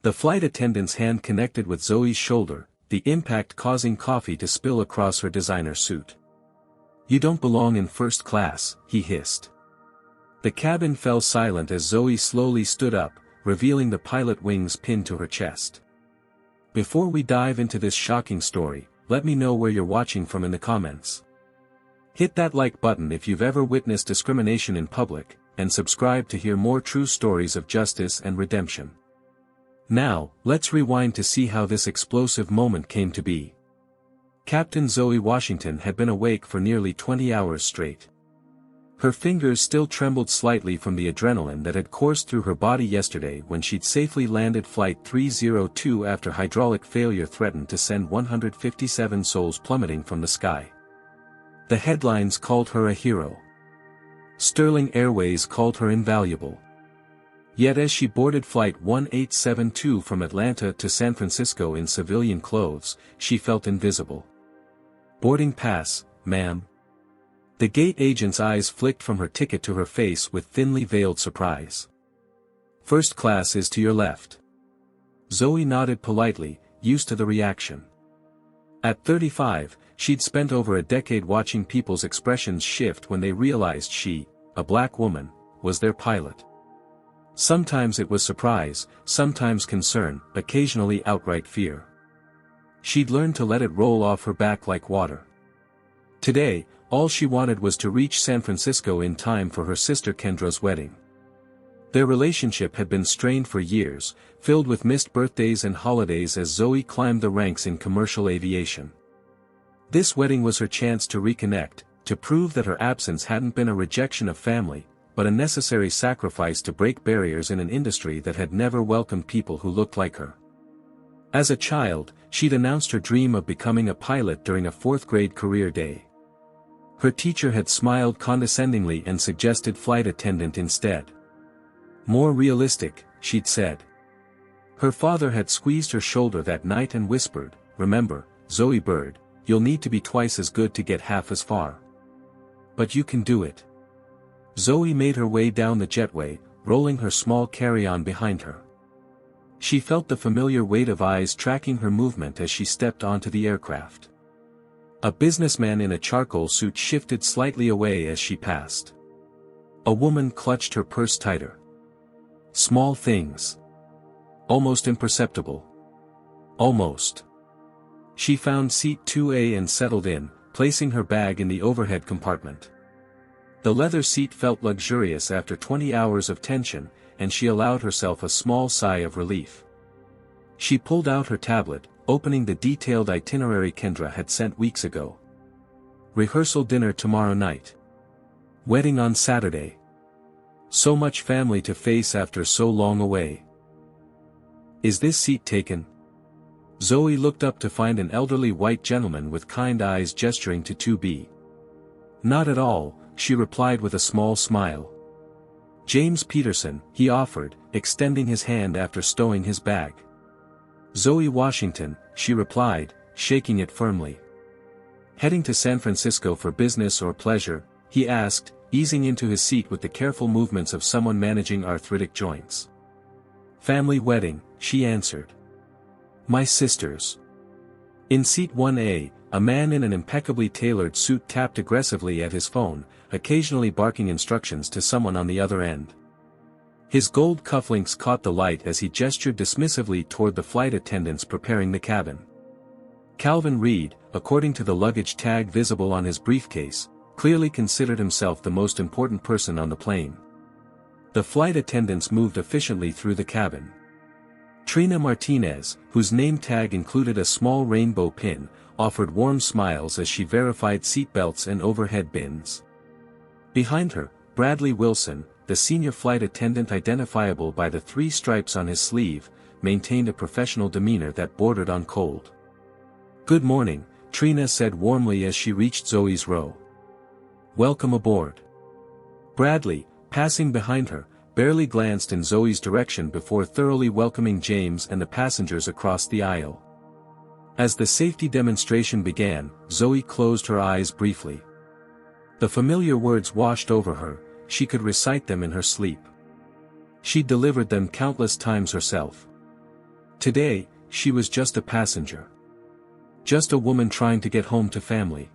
The flight attendant's hand connected with Zoe's shoulder, the impact causing coffee to spill across her designer suit. "You don't belong in first class," he hissed. The cabin fell silent as Zoe slowly stood up, revealing the pilot wings pinned to her chest. Before we dive into this shocking story, let me know where you're watching from in the comments. Hit that like button if you've ever witnessed discrimination in public, and subscribe to hear more true stories of justice and redemption. Now, let's rewind to see how this explosive moment came to be. Captain Zoe Washington had been awake for nearly 20 hours straight. Her fingers still trembled slightly from the adrenaline that had coursed through her body yesterday when she'd safely landed Flight 302 after hydraulic failure threatened to send 157 souls plummeting from the sky. The headlines called her a hero. Sterling Airways called her invaluable. Yet as she boarded Flight 1872 from Atlanta to San Francisco in civilian clothes, she felt invisible. "Boarding pass, ma'am." The gate agent's eyes flicked from her ticket to her face with thinly veiled surprise. "First class is to your left." Zoe nodded politely, used to the reaction. At 35, she'd spent over a decade watching people's expressions shift when they realized she, a black woman, was their pilot. Sometimes it was surprise, sometimes concern, occasionally outright fear. She'd learned to let it roll off her back like water. Today, all she wanted was to reach San Francisco in time for her sister Kendra's wedding. Their relationship had been strained for years, filled with missed birthdays and holidays as Zoe climbed the ranks in commercial aviation. This wedding was her chance to reconnect, to prove that her absence hadn't been a rejection of family, but a necessary sacrifice to break barriers in an industry that had never welcomed people who looked like her. As a child, she'd announced her dream of becoming a pilot during a fourth-grade career day. Her teacher had smiled condescendingly and suggested flight attendant instead. "More realistic," she'd said. Her father had squeezed her shoulder that night and whispered, "Remember, Zoe Bird, you'll need to be twice as good to get half as far. But you can do it." Zoe made her way down the jetway, rolling her small carry-on behind her. She felt the familiar weight of eyes tracking her movement as she stepped onto the aircraft. A businessman in a charcoal suit shifted slightly away as she passed. A woman clutched her purse tighter. Small things. Almost imperceptible. Almost. She found seat 2A and settled in, placing her bag in the overhead compartment. The leather seat felt luxurious after 20 hours of tension, and she allowed herself a small sigh of relief. She pulled out her tablet, opening the detailed itinerary Kendra had sent weeks ago. Rehearsal dinner tomorrow night. Wedding on Saturday. So much family to face after so long away. "Is this seat taken?" Zoe looked up to find an elderly white gentleman with kind eyes gesturing to 2B. "Not at all," she replied with a small smile. "James Peterson," he offered, extending his hand after stowing his bag. "Zoe Washington," she replied, shaking it firmly. "Heading to San Francisco for business or pleasure?" he asked, easing into his seat with the careful movements of someone managing arthritic joints. "Family wedding," she answered. "My sister's." In seat 1A, a man in an impeccably tailored suit tapped aggressively at his phone, occasionally barking instructions to someone on the other end. His gold cufflinks caught the light as he gestured dismissively toward the flight attendants preparing the cabin. Calvin Reed, according to the luggage tag visible on his briefcase, clearly considered himself the most important person on the plane. The flight attendants moved efficiently through the cabin. Trina Martinez, whose name tag included a small rainbow pin, offered warm smiles as she verified seatbelts and overhead bins. Behind her, Bradley Wilson, the senior flight attendant identifiable by the 3 stripes on his sleeve, maintained a professional demeanor that bordered on cold. "Good morning," Trina said warmly as she reached Zoe's row. "Welcome aboard." Bradley, passing behind her, barely glanced in Zoe's direction before thoroughly welcoming James and the passengers across the aisle. As the safety demonstration began, Zoe closed her eyes briefly. The familiar words washed over her, she could recite them in her sleep. She'd delivered them countless times herself. Today, she was just a passenger. Just a woman trying to get home to family.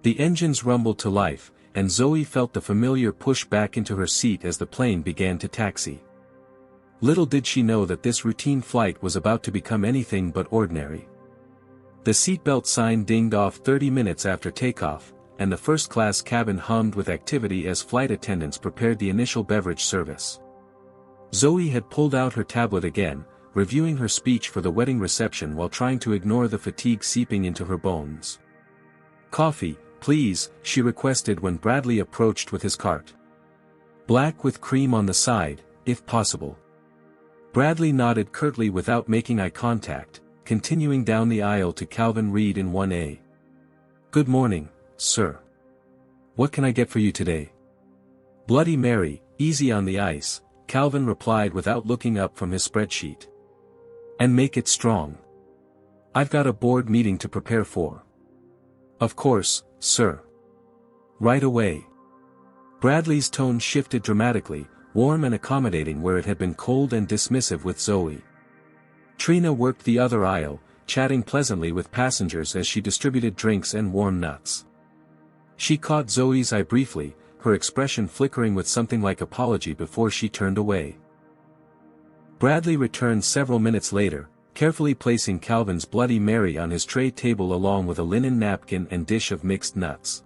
The engines rumbled to life, and Zoe felt the familiar push back into her seat as the plane began to taxi. Little did she know that this routine flight was about to become anything but ordinary. The seatbelt sign dinged off 30 minutes after takeoff, and the first-class cabin hummed with activity as flight attendants prepared the initial beverage service. Zoe had pulled out her tablet again, reviewing her speech for the wedding reception while trying to ignore the fatigue seeping into her bones. "Coffee, please," she requested when Bradley approached with his cart. "Black with cream on the side, if possible." Bradley nodded curtly without making eye contact, continuing down the aisle to Calvin Reed in 1A. "Good morning, sir. What can I get for you today?" "Bloody Mary, easy on the ice," Calvin replied without looking up from his spreadsheet. "And make it strong. I've got a board meeting to prepare for." "Of course, sir. Right away." Bradley's tone shifted dramatically, warm and accommodating where it had been cold and dismissive with Zoe. Trina worked the other aisle, chatting pleasantly with passengers as she distributed drinks and warm nuts. She caught Zoe's eye briefly, her expression flickering with something like apology before she turned away. Bradley returned several minutes later, carefully placing Calvin's Bloody Mary on his tray table along with a linen napkin and dish of mixed nuts.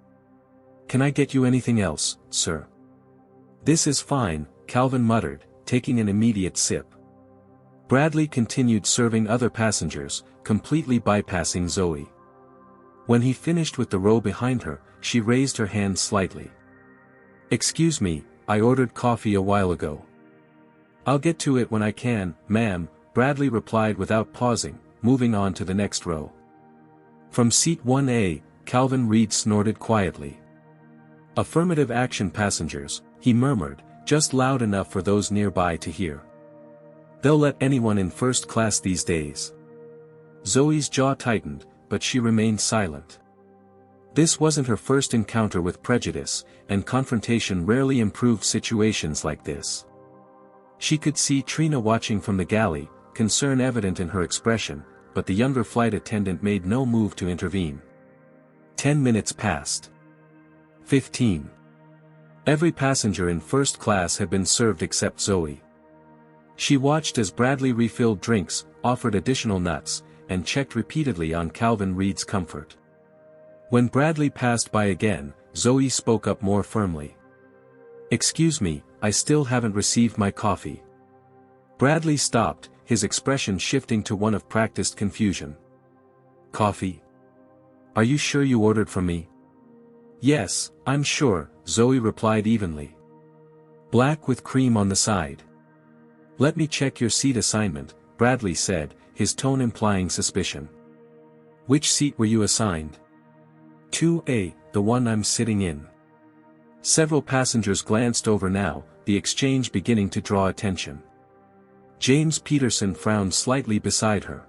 "Can I get you anything else, sir?" "This is fine," Calvin muttered, taking an immediate sip. Bradley continued serving other passengers, completely bypassing Zoe. When he finished with the row behind her, she raised her hand slightly. "Excuse me, I ordered coffee a while ago." "I'll get to it when I can, ma'am," Bradley replied without pausing, moving on to the next row. From seat 1A, Calvin Reed snorted quietly. "Affirmative action passengers," he murmured, just loud enough for those nearby to hear. "They'll let anyone in first class these days." Zoe's jaw tightened, but she remained silent. This wasn't her first encounter with prejudice, and confrontation rarely improved situations like this. She could see Trina watching from the galley, concern evident in her expression, but the younger flight attendant made no move to intervene. 10 minutes passed. 15. Every passenger in first class had been served except Zoe. She watched as Bradley refilled drinks, offered additional nuts, and checked repeatedly on Calvin Reed's comfort. When Bradley passed by again, Zoe spoke up more firmly. "Excuse me, I still haven't received my coffee." Bradley stopped, his expression shifting to one of practiced confusion. "Coffee? Are you sure you ordered from me?" "Yes, I'm sure," Zoe replied evenly. "Black with cream on the side." "Let me check your seat assignment," Bradley said, his tone implying suspicion. "Which seat were you assigned?" 2A, the one I'm sitting in." Several passengers glanced over now, the exchange beginning to draw attention. James Peterson frowned slightly beside her.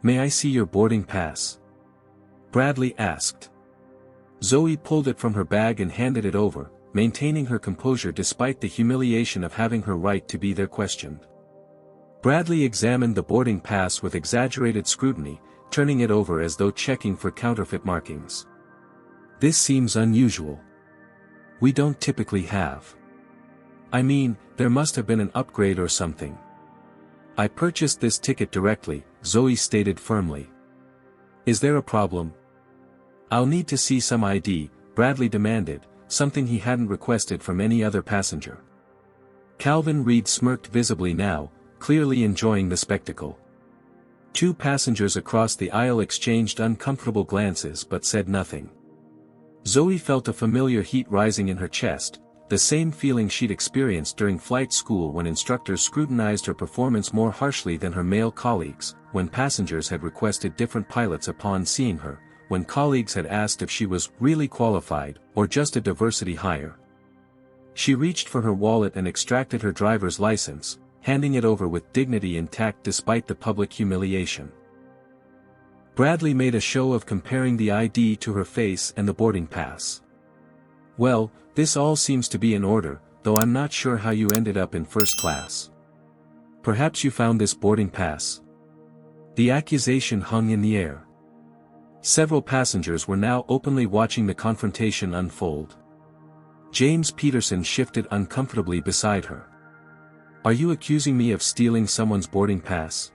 "May I see your boarding pass?" Bradley asked. Zoe pulled it from her bag and handed it over, maintaining her composure despite the humiliation of having her right to be there questioned. Bradley examined the boarding pass with exaggerated scrutiny, turning it over as though checking for counterfeit markings. "This seems unusual. We don't typically have. I mean, there must have been an upgrade or something." "I purchased this ticket directly," Zoe stated firmly. "Is there a problem?" "I'll need to see some ID," Bradley demanded, something he hadn't requested from any other passenger. Calvin Reed smirked visibly now, clearly enjoying the spectacle. Two passengers across the aisle exchanged uncomfortable glances but said nothing. Zoe felt a familiar heat rising in her chest, the same feeling she'd experienced during flight school when instructors scrutinized her performance more harshly than her male colleagues, when passengers had requested different pilots upon seeing her, when colleagues had asked if she was really qualified, or just a diversity hire. She reached for her wallet and extracted her driver's license, handing it over with dignity intact despite the public humiliation. Bradley made a show of comparing the ID to her face and the boarding pass. "Well, this all seems to be in order, though I'm not sure how you ended up in first class." Perhaps you found this boarding pass. The accusation hung in the air. Several passengers were now openly watching the confrontation unfold. James Peterson shifted uncomfortably beside her. Are you accusing me of stealing someone's boarding pass?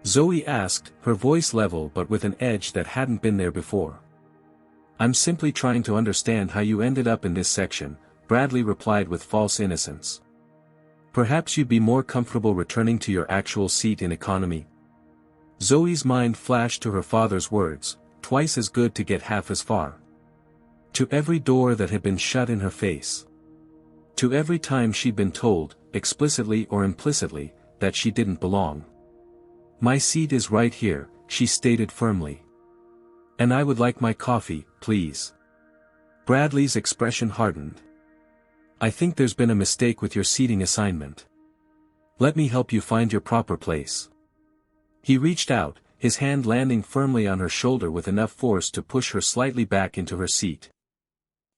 Zoe asked, her voice level but with an edge that hadn't been there before. I'm simply trying to understand how you ended up in this section, Bradley replied with false innocence. Perhaps you'd be more comfortable returning to your actual seat in economy. Zoe's mind flashed to her father's words, twice as good to get half as far. To every door that had been shut in her face. To every time she'd been told, explicitly or implicitly, that she didn't belong. My seat is right here, she stated firmly. And I would like my coffee, please. Bradley's expression hardened. I think there's been a mistake with your seating assignment. Let me help you find your proper place. He reached out, his hand landing firmly on her shoulder with enough force to push her slightly back into her seat.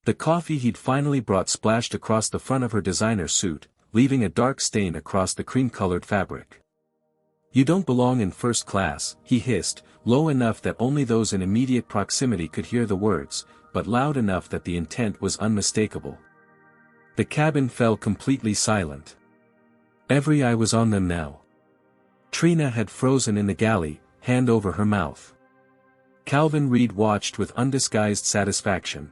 The coffee he'd finally brought splashed across the front of her designer suit, leaving a dark stain across the cream-colored fabric. You don't belong in first class, he hissed, low enough that only those in immediate proximity could hear the words, but loud enough that the intent was unmistakable. The cabin fell completely silent. Every eye was on them now. Trina had frozen in the galley, hand over her mouth. Calvin Reed watched with undisguised satisfaction.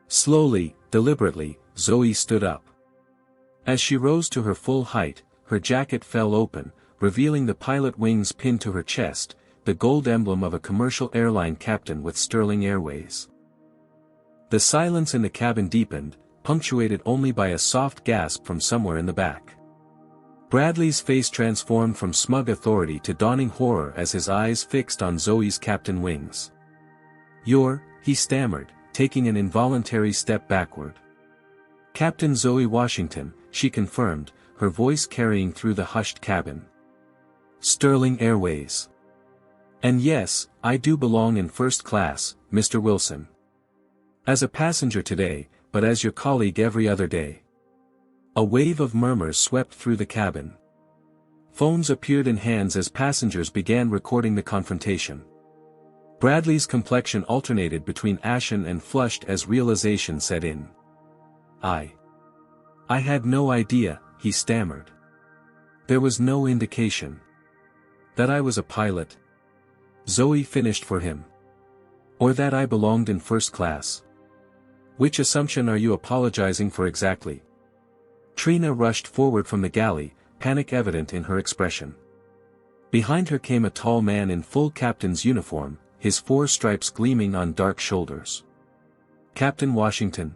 Slowly, deliberately, Zoe stood up. As she rose to her full height, her jacket fell open, revealing the pilot wings pinned to her chest, the gold emblem of a commercial airline captain with Sterling Airways. The silence in the cabin deepened, punctuated only by a soft gasp from somewhere in the back. Bradley's face transformed from smug authority to dawning horror as his eyes fixed on Zoe's captain wings. He stammered, taking an involuntary step backward. Captain Zoe Washington, she confirmed, her voice carrying through the hushed cabin. Sterling Airways. And yes, I do belong in first class, Mr. Wilson. As a passenger today, but as your colleague every other day. A wave of murmurs swept through the cabin. Phones appeared in hands as passengers began recording the confrontation. Bradley's complexion alternated between ashen and flushed as realization set in. I had no idea, he stammered. There was no indication. That I was a pilot. Zoe finished for him. Or that I belonged in first class. Which assumption are you apologizing for exactly? Trina rushed forward from the galley, panic evident in her expression. Behind her came a tall man in full captain's uniform, his 4 stripes gleaming on dark shoulders. Captain Washington.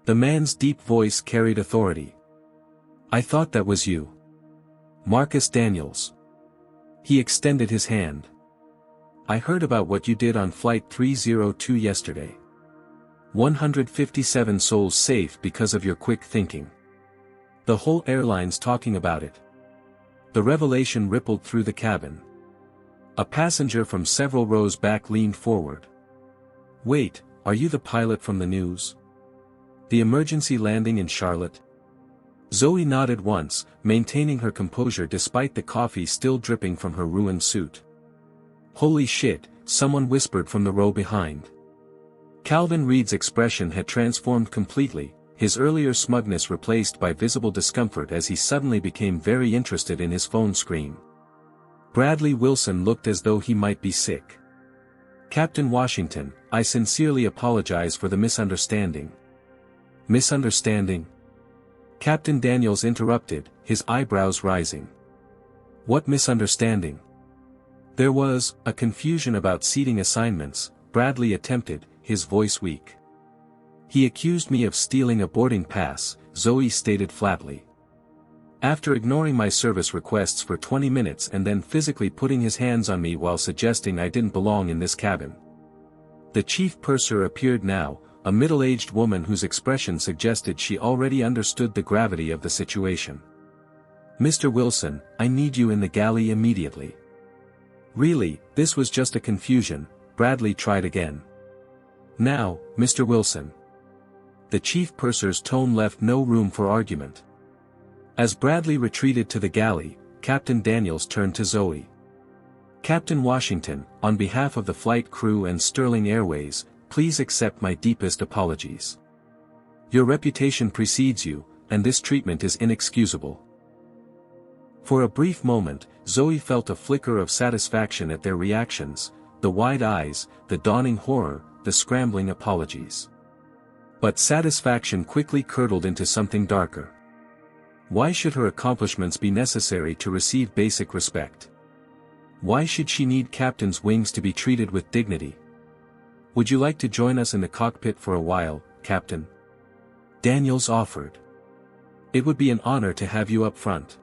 The man's deep voice carried authority. I thought that was you. Marcus Daniels. He extended his hand. I heard about what you did on Flight 302 yesterday. 157 souls safe because of your quick thinking. The whole airline's talking about it. The revelation rippled through the cabin. A passenger from several rows back leaned forward. Wait, are you the pilot from the news? The emergency landing in Charlotte? Zoe nodded once, maintaining her composure despite the coffee still dripping from her ruined suit. Holy shit, someone whispered from the row behind. Calvin Reed's expression had transformed completely, his earlier smugness replaced by visible discomfort as he suddenly became very interested in his phone screen. Bradley Wilson looked as though he might be sick. Captain Washington, I sincerely apologize for the misunderstanding. Misunderstanding? Captain Daniels interrupted, his eyebrows rising. What misunderstanding? There was a confusion about seating assignments, Bradley attempted, his voice weak. He accused me of stealing a boarding pass, Zoe stated flatly. After ignoring my service requests for 20 minutes and then physically putting his hands on me while suggesting I didn't belong in this cabin. The chief purser appeared now, a middle-aged woman whose expression suggested she already understood the gravity of the situation. Mr. Wilson, I need you in the galley immediately. Really, this was just a confusion, Bradley tried again. Now, Mr. Wilson. The chief purser's tone left no room for argument. As Bradley retreated to the galley, Captain Daniels turned to Zoe. "Captain Washington, on behalf of the flight crew and Sterling Airways, please accept my deepest apologies. Your reputation precedes you, and this treatment is inexcusable." For a brief moment, Zoe felt a flicker of satisfaction at their reactions, the wide eyes, the dawning horror, the scrambling apologies. But satisfaction quickly curdled into something darker. Why should her accomplishments be necessary to receive basic respect? Why should she need captain's wings to be treated with dignity? "Would you like to join us in the cockpit for a while, Captain?" Daniels offered. "It would be an honor to have you up front."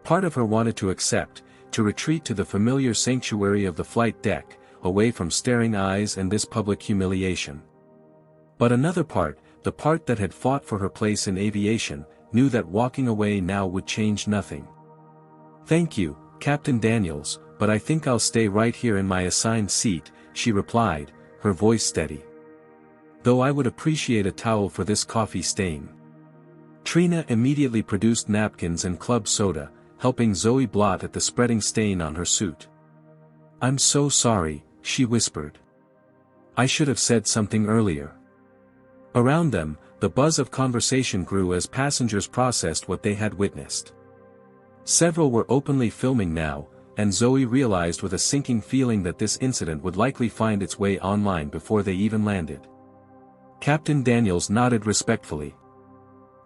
Part of her wanted to accept, to retreat to the familiar sanctuary of the flight deck, away from staring eyes and this public humiliation. But another part, the part that had fought for her place in aviation, knew that walking away now would change nothing. "Thank you, Captain Daniels, but I think I'll stay right here in my assigned seat," she replied, her voice steady. "Though I would appreciate a towel for this coffee stain." Trina immediately produced napkins and club soda, helping Zoe blot at the spreading stain on her suit. "I'm so sorry," she whispered. "I should have said something earlier." Around them, the buzz of conversation grew as passengers processed what they had witnessed. Several were openly filming now, and Zoe realized with a sinking feeling that this incident would likely find its way online before they even landed. Captain Daniels nodded respectfully.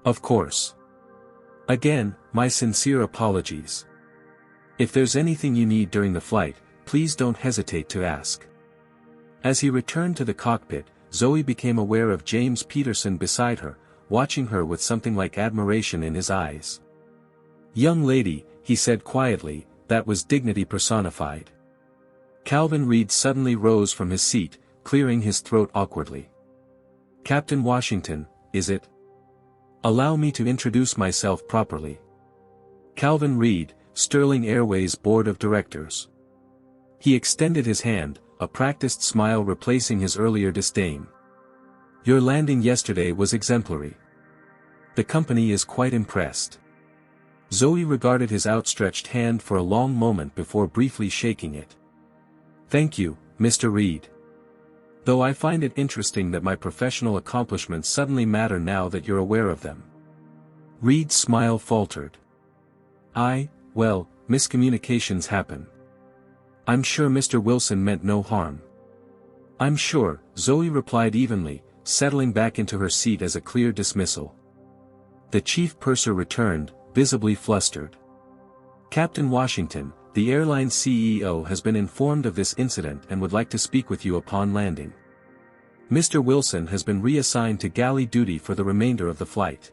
"Of course. Again, my sincere apologies. If there's anything you need during the flight, please don't hesitate to ask." As he returned to the cockpit, Zoe became aware of James Peterson beside her, watching her with something like admiration in his eyes. "Young lady," he said quietly, that was dignity personified. Calvin Reed suddenly rose from his seat, clearing his throat awkwardly. "Captain Washington, is it? Allow me to introduce myself properly. Calvin Reed, Sterling Airways Board of Directors." He extended his hand, a practiced smile replacing his earlier disdain. "Your landing yesterday was exemplary. The company is quite impressed." Zoe regarded his outstretched hand for a long moment before briefly shaking it. "Thank you, Mr. Reed. Though I find it interesting that my professional accomplishments suddenly matter now that you're aware of them." Reed's smile faltered. Well, miscommunications happen. I'm sure Mr. Wilson meant no harm." "I'm sure," Zoe replied evenly, settling back into her seat as a clear dismissal. The chief purser returned, visibly flustered. "Captain Washington, the airline CEO has been informed of this incident and would like to speak with you upon landing. Mr. Wilson has been reassigned to galley duty for the remainder of the flight."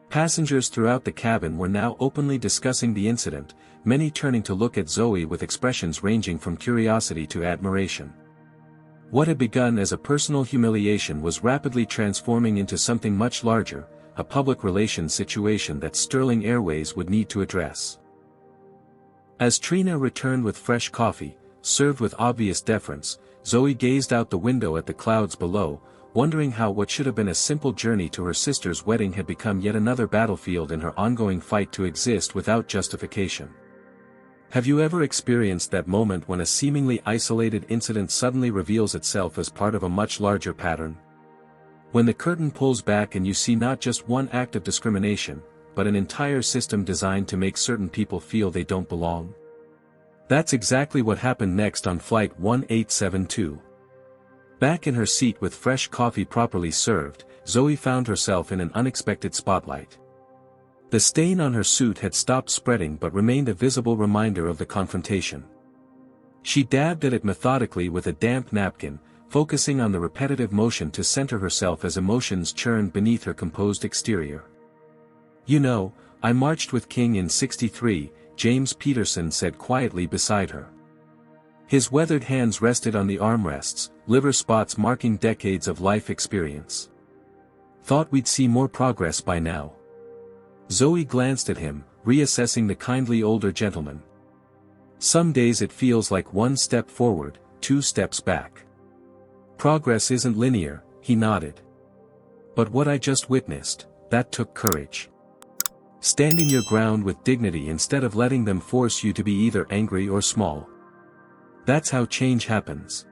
Passengers throughout the cabin were now openly discussing the incident, many turning to look at Zoe with expressions ranging from curiosity to admiration. What had begun as a personal humiliation was rapidly transforming into something much larger, a public relations situation that Sterling Airways would need to address. As Trina returned with fresh coffee, served with obvious deference, Zoe gazed out the window at the clouds below, wondering how what should have been a simple journey to her sister's wedding had become yet another battlefield in her ongoing fight to exist without justification. Have you ever experienced that moment when a seemingly isolated incident suddenly reveals itself as part of a much larger pattern? When the curtain pulls back and you see not just one act of discrimination, but an entire system designed to make certain people feel they don't belong? That's exactly what happened next on Flight 1872. Back in her seat with fresh coffee properly served, Zoe found herself in an unexpected spotlight. The stain on her suit had stopped spreading but remained a visible reminder of the confrontation. She dabbed at it methodically with a damp napkin, focusing on the repetitive motion to center herself as emotions churned beneath her composed exterior. "You know, I marched with King in '63, James Peterson said quietly beside her. His weathered hands rested on the armrests, liver spots marking decades of life experience. "Thought we'd see more progress by now." Zoe glanced at him, reassessing the kindly older gentleman. "Some days it feels like one step forward, 2 steps back. Progress isn't linear," he nodded. "But what I just witnessed, that took courage." Standing your ground with dignity instead of letting them force you to be either angry or small. That's how change happens.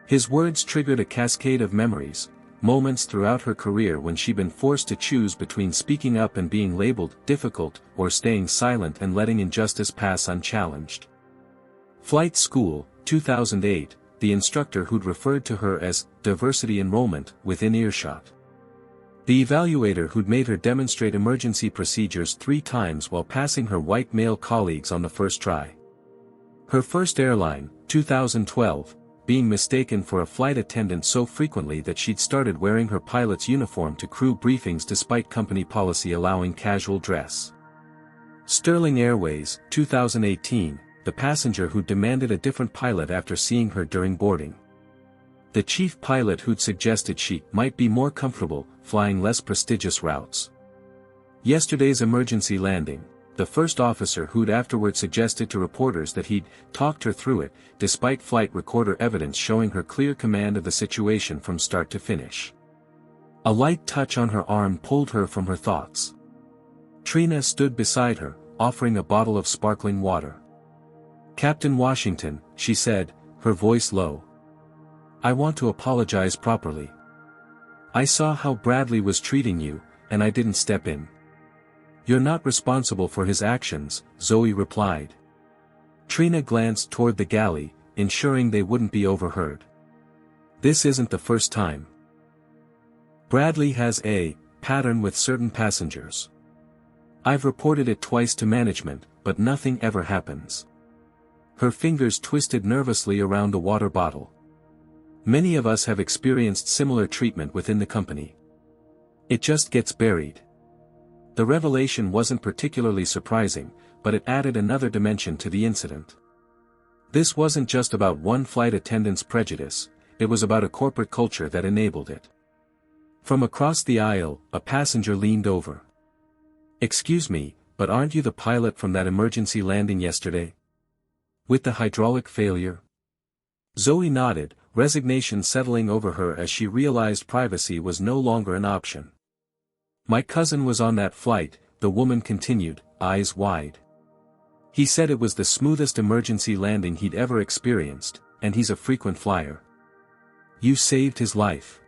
His words triggered a cascade of memories, moments throughout her career when she'd been forced to choose between speaking up and being labeled difficult, or staying silent and letting injustice pass unchallenged. Flight School, 2008, the instructor who'd referred to her as diversity enrollment within earshot. The evaluator who'd made her demonstrate emergency procedures 3 times while passing her white male colleagues on the first try. Her first airline, 2012, being mistaken for a flight attendant so frequently that she'd started wearing her pilot's uniform to crew briefings despite company policy allowing casual dress. Sterling Airways, 2018, the passenger who demanded a different pilot after seeing her during boarding. The chief pilot who'd suggested she might be more comfortable flying less prestigious routes. Yesterday's emergency landing, the first officer who'd afterward suggested to reporters that he'd talked her through it, despite flight recorder evidence showing her clear command of the situation from start to finish. A light touch on her arm pulled her from her thoughts. Trina stood beside her, offering a bottle of sparkling water. "Captain Washington," she said, her voice low. "I want to apologize properly. I saw how Bradley was treating you, and I didn't step in." "You're not responsible for his actions," Zoe replied. Trina glanced toward the galley, ensuring they wouldn't be overheard. "This isn't the first time. Bradley has a pattern with certain passengers. I've reported it twice to management, but nothing ever happens." Her fingers twisted nervously around a water bottle. "Many of us have experienced similar treatment within the company. It just gets buried." The revelation wasn't particularly surprising, but it added another dimension to the incident. This wasn't just about one flight attendant's prejudice, it was about a corporate culture that enabled it. From across the aisle, a passenger leaned over. "Excuse me, but aren't you the pilot from that emergency landing yesterday? With the hydraulic failure?" Zoe nodded, resignation settling over her as she realized privacy was no longer an option. "My cousin was on that flight," the woman continued, eyes wide. "He said it was the smoothest emergency landing he'd ever experienced, and he's a frequent flyer. You saved his life."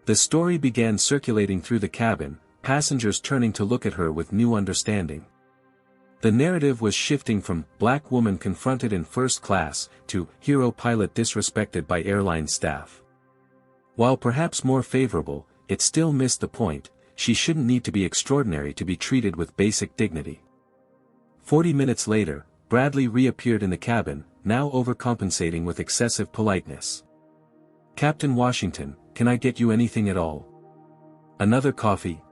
The story began circulating through the cabin, passengers turning to look at her with new understanding. The narrative was shifting from "black woman confronted in first class" to "hero pilot disrespected by airline staff." While perhaps more favorable, it still missed the point. She shouldn't need to be extraordinary to be treated with basic dignity. 40 minutes later, Bradley reappeared in the cabin, now overcompensating with excessive politeness. "Captain Washington, can I get you anything at all? Another coffee?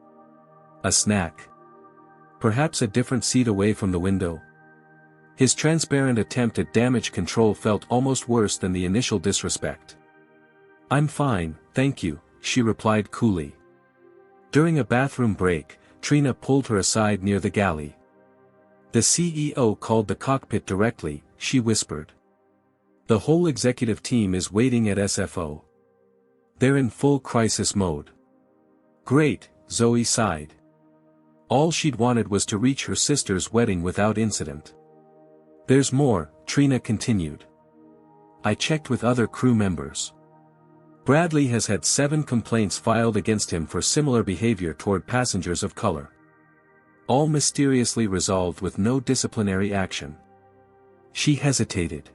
A snack? Perhaps a different seat away from the window?" His transparent attempt at damage control felt almost worse than the initial disrespect. "I'm fine, thank you," she replied coolly. During a bathroom break, Trina pulled her aside near the galley. "The CEO called the cockpit directly," she whispered. "The whole executive team is waiting at SFO. They're in full crisis mode." "Great," Zoe sighed. All she'd wanted was to reach her sister's wedding without incident. "There's more," Trina continued. "I checked with other crew members. Bradley has had 7 complaints filed against him for similar behavior toward passengers of color. All mysteriously resolved with no disciplinary action." She hesitated.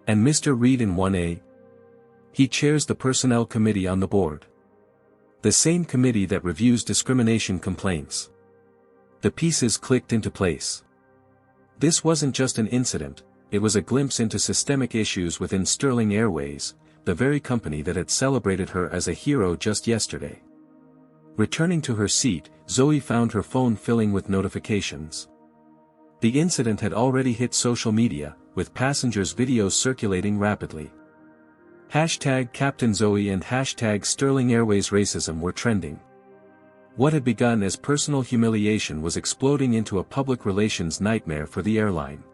"And Mr. Reed in 1A? He chairs the personnel committee on the board. The same committee that reviews discrimination complaints." The pieces clicked into place. This wasn't just an incident, it was a glimpse into systemic issues within Sterling Airways, the very company that had celebrated her as a hero just yesterday. Returning to her seat, Zoe found her phone filling with notifications. The incident had already hit social media, with passengers' videos circulating rapidly. Hashtag Captain Zoe and hashtag Sterling Airways racism were trending. What had begun as personal humiliation was exploding into a public relations nightmare for the airline.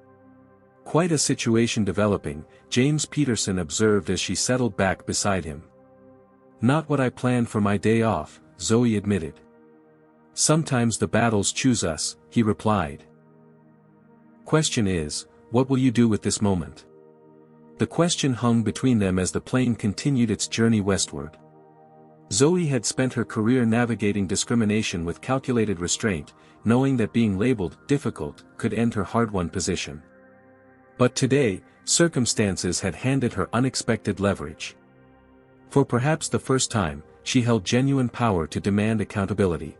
"Quite a situation developing," James Peterson observed as she settled back beside him. "Not what I planned for my day off," Zoe admitted. Sometimes the battles choose us, he replied. Question is, what will you do with this moment? The question hung between them as the plane continued its journey westward. Zoe had spent her career navigating discrimination with calculated restraint, knowing that being labeled difficult could end her hard-won position. But today, circumstances had handed her unexpected leverage. For perhaps the first time, she held genuine power to demand accountability.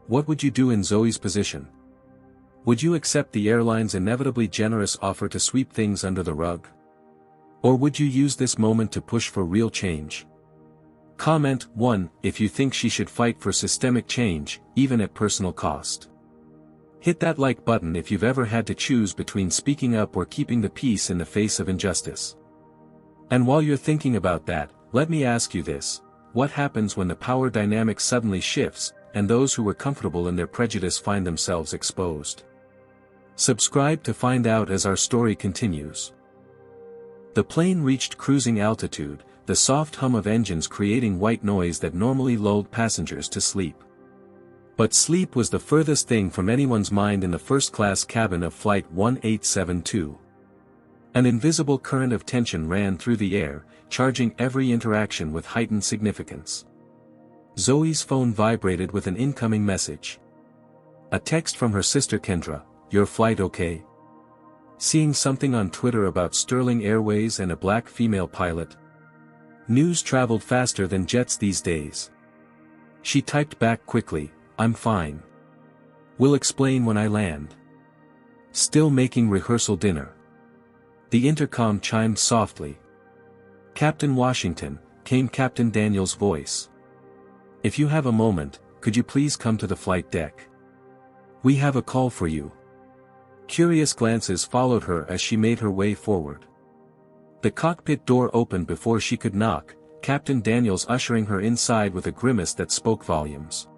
What would you do in Zoe's position? Would you accept the airline's inevitably generous offer to sweep things under the rug? Or would you use this moment to push for real change? Comment 1 if you think she should fight for systemic change, even at personal cost. Hit that like button if you've ever had to choose between speaking up or keeping the peace in the face of injustice. And while you're thinking about that, let me ask you this: what happens when the power dynamic suddenly shifts, and those who were comfortable in their prejudice find themselves exposed? Subscribe to find out as our story continues. The plane reached cruising altitude, the soft hum of engines creating white noise that normally lulled passengers to sleep. But sleep was the furthest thing from anyone's mind in the first-class cabin of Flight 1872. An invisible current of tension ran through the air, charging every interaction with heightened significance. Zoe's phone vibrated with an incoming message. A text from her sister Kendra: "Your flight okay?" Seeing something on Twitter about Sterling Airways and a black female pilot? News traveled faster than jets these days. She typed back quickly, "I'm fine. We'll explain when I land." Still making rehearsal dinner. The intercom chimed softly. "Captain Washington," came Captain Daniel's voice. "If you have a moment, could you please come to the flight deck? We have a call for you." Curious glances followed her as she made her way forward. The cockpit door opened before she could knock, Captain Daniels ushering her inside with a grimace that spoke volumes.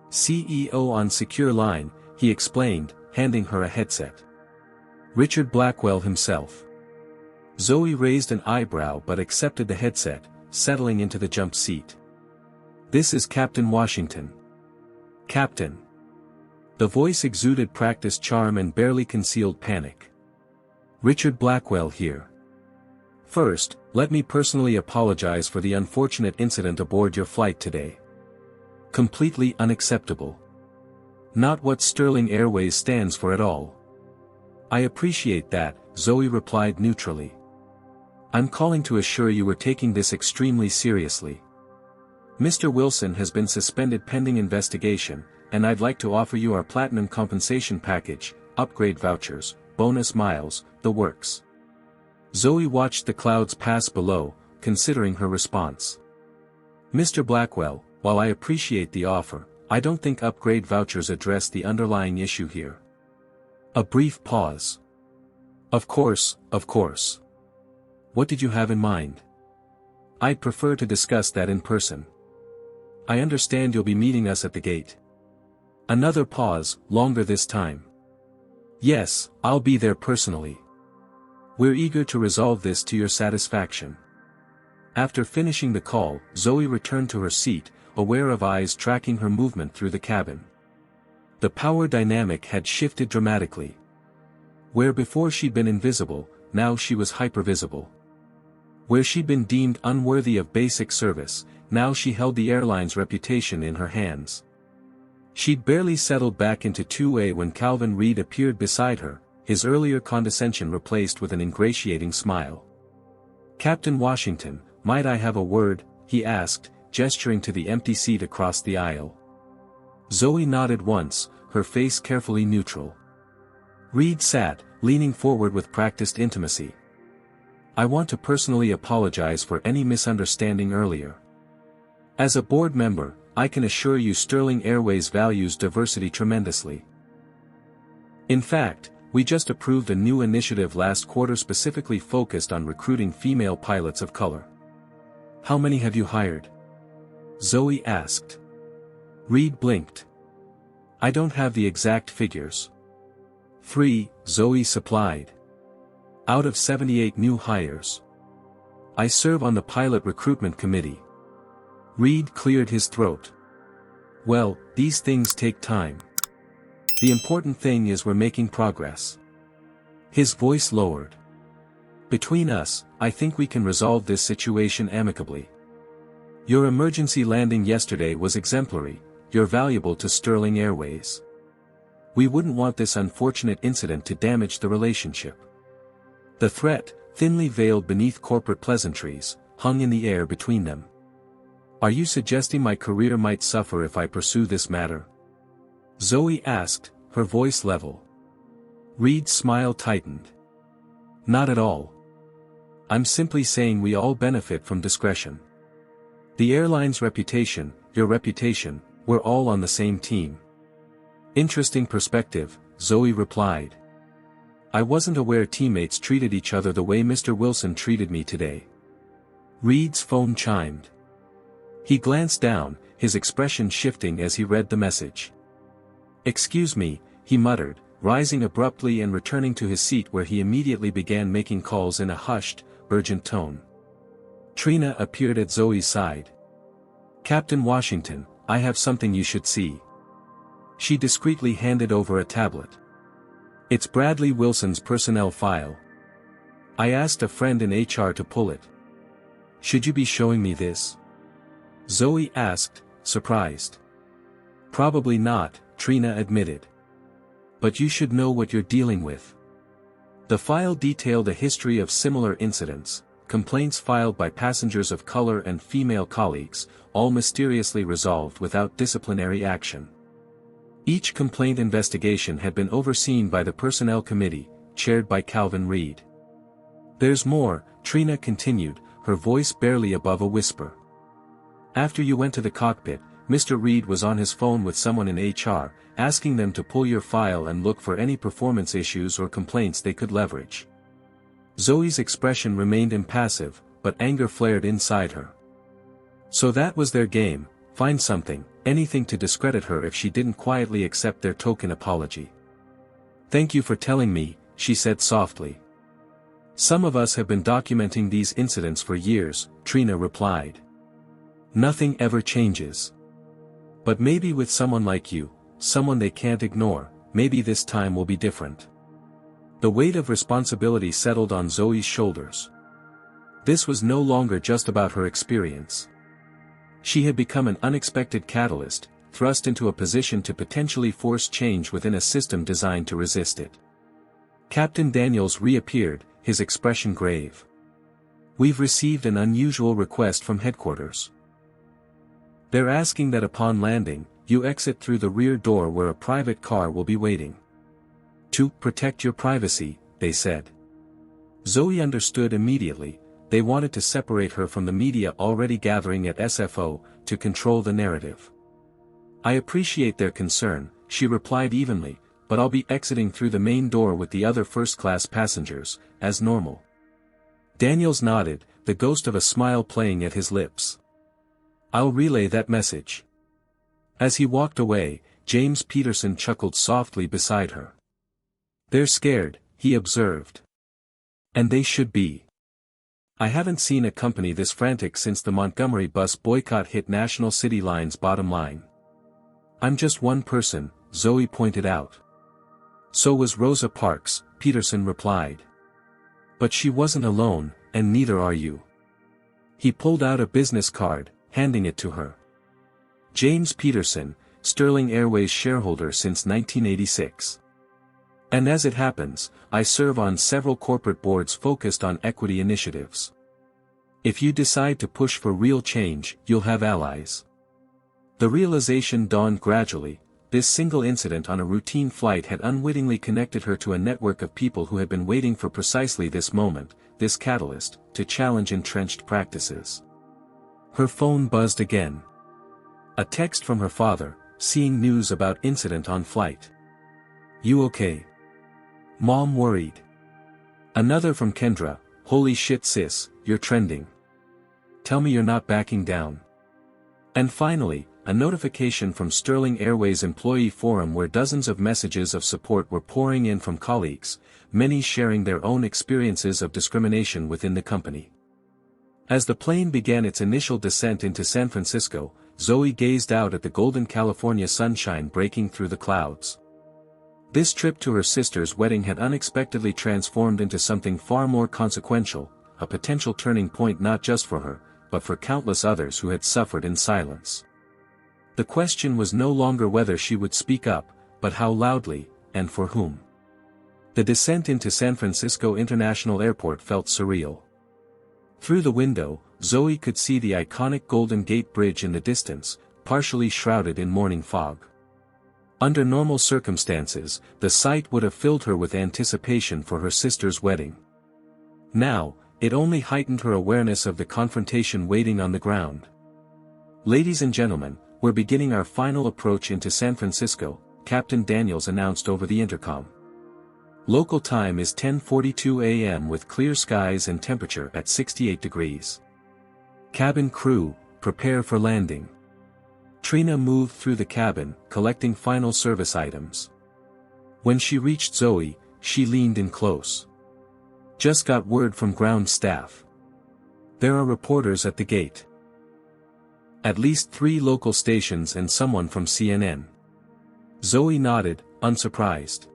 "CEO on secure line," he explained, handing her a headset. "Richard Blackwell himself." Zoe raised an eyebrow but accepted the headset, settling into the jump seat. "This is Captain Washington." "Captain." The voice exuded practiced charm and barely concealed panic. "Richard Blackwell here. First, let me personally apologize for the unfortunate incident aboard your flight today. Completely unacceptable. Not what Sterling Airways stands for at all." "I appreciate that," Zoe replied neutrally. "I'm calling to assure you we're taking this extremely seriously. Mr. Wilson has been suspended pending investigation, and I'd like to offer you our platinum compensation package, upgrade vouchers, bonus miles, the works." Zoe watched the clouds pass below, considering her response. "Mr. Blackwell, while I appreciate the offer, I don't think upgrade vouchers address the underlying issue here." A brief pause. Of course. What did you have in mind?" "I'd prefer to discuss that in person." "I understand you'll be meeting us at the gate." Another pause, longer this time. "Yes, I'll be there personally. We're eager to resolve this to your satisfaction." After finishing the call, Zoe returned to her seat, aware of eyes tracking her movement through the cabin. The power dynamic had shifted dramatically. Where before she'd been invisible, now she was hypervisible. Where she'd been deemed unworthy of basic service, now she held the airline's reputation in her hands. She'd barely settled back into 2A when Calvin Reed appeared beside her, his earlier condescension replaced with an ingratiating smile. "Captain Washington, might I have a word?" he asked, gesturing to the empty seat across the aisle. Zoe nodded once, her face carefully neutral. Reed sat, leaning forward with practiced intimacy. "I want to personally apologize for any misunderstanding earlier. As a board member, I can assure you Sterling Airways values diversity tremendously. In fact, we just approved a new initiative last quarter specifically focused on recruiting female pilots of color." "How many have you hired?" Zoe asked. Reed blinked. "I don't have the exact figures." 3, Zoe supplied. "Out of 78 new hires. I serve on the pilot recruitment committee." Reed cleared his throat. Well, these things take time. The important thing is we're making progress. His voice lowered. Between us, I think we can resolve this situation amicably. Your emergency landing yesterday was exemplary, you're valuable to Sterling Airways. We wouldn't want this unfortunate incident to damage the relationship. The threat, thinly veiled beneath corporate pleasantries, hung in the air between them. Are you suggesting my career might suffer if I pursue this matter? Zoe asked, her voice level. Reed's smile tightened. Not at all. I'm simply saying we all benefit from discretion. The airline's reputation, your reputation, we're all on the same team. Interesting perspective, Zoe replied. I wasn't aware teammates treated each other the way Mr. Wilson treated me today. Reed's phone chimed. He glanced down, his expression shifting as he read the message. Excuse me, he muttered, rising abruptly and returning to his seat where he immediately began making calls in a hushed, urgent tone. Trina appeared at Zoe's side. Captain Washington, I have something you should see. She discreetly handed over a tablet. It's Bradley Wilson's personnel file. I asked a friend in HR to pull it. Should you be showing me this? Zoe asked, surprised. Probably not, Trina admitted. But you should know what you're dealing with. The file detailed a history of similar incidents, complaints filed by passengers of color and female colleagues, all mysteriously resolved without disciplinary action. Each complaint investigation had been overseen by the Personnel Committee, chaired by Calvin Reed. There's more, Trina continued, her voice barely above a whisper. After you went to the cockpit, Mr. Reed was on his phone with someone in HR, asking them to pull your file and look for any performance issues or complaints they could leverage. Zoe's expression remained impassive, but anger flared inside her. So that was their game, find something, anything to discredit her if she didn't quietly accept their token apology. Thank you for telling me, she said softly. Some of us have been documenting these incidents for years, Trina replied. Nothing ever changes. But maybe with someone like you, someone they can't ignore, maybe this time will be different. The weight of responsibility settled on Zoe's shoulders. This was no longer just about her experience. She had become an unexpected catalyst, thrust into a position to potentially force change within a system designed to resist it. Captain Daniels reappeared, his expression grave. We've received an unusual request from headquarters. They're asking that upon landing, you exit through the rear door where a private car will be waiting. To protect your privacy, they said. Zoe understood immediately, they wanted to separate her from the media already gathering at SFO, to control the narrative. I appreciate their concern, she replied evenly, but I'll be exiting through the main door with the other first-class passengers, as normal. Daniels nodded, the ghost of a smile playing at his lips. I'll relay that message. As he walked away, James Peterson chuckled softly beside her. They're scared, he observed. And they should be. I haven't seen a company this frantic since the Montgomery bus boycott hit National City Line's bottom line. I'm just one person, Zoe pointed out. So was Rosa Parks, Peterson replied. But she wasn't alone, and neither are you. He pulled out a business card, handing it to her. James Peterson, Sterling Airways shareholder since 1986. And as it happens, I serve on several corporate boards focused on equity initiatives. If you decide to push for real change, you'll have allies. The realization dawned gradually, this single incident on a routine flight had unwittingly connected her to a network of people who had been waiting for precisely this moment, this catalyst, to challenge entrenched practices. Her phone buzzed again. A text from her father, seeing news about incident on flight. You okay? Mom worried. Another from Kendra, holy shit sis, you're trending. Tell me you're not backing down. And finally, a notification from Sterling Airways Employee Forum where dozens of messages of support were pouring in from colleagues, many sharing their own experiences of discrimination within the company. As the plane began its initial descent into San Francisco, Zoe gazed out at the golden California sunshine breaking through the clouds. This trip to her sister's wedding had unexpectedly transformed into something far more consequential, a potential turning point not just for her, but for countless others who had suffered in silence. The question was no longer whether she would speak up, but how loudly, and for whom. The descent into San Francisco International Airport felt surreal. Through the window, Zoe could see the iconic Golden Gate Bridge in the distance, partially shrouded in morning fog. Under normal circumstances, the sight would have filled her with anticipation for her sister's wedding. Now, it only heightened her awareness of the confrontation waiting on the ground. "Ladies and gentlemen, we're beginning our final approach into San Francisco," Captain Daniels announced over the intercom. Local time is 10:42 a.m. with clear skies and temperature at 68 degrees. Cabin crew, prepare for landing. Trina moved through the cabin, collecting final service items. When she reached Zoe, she leaned in close. "Just got word from ground staff. There are reporters at the gate. At least 3 local stations and someone from CNN." Zoe nodded, unsurprised.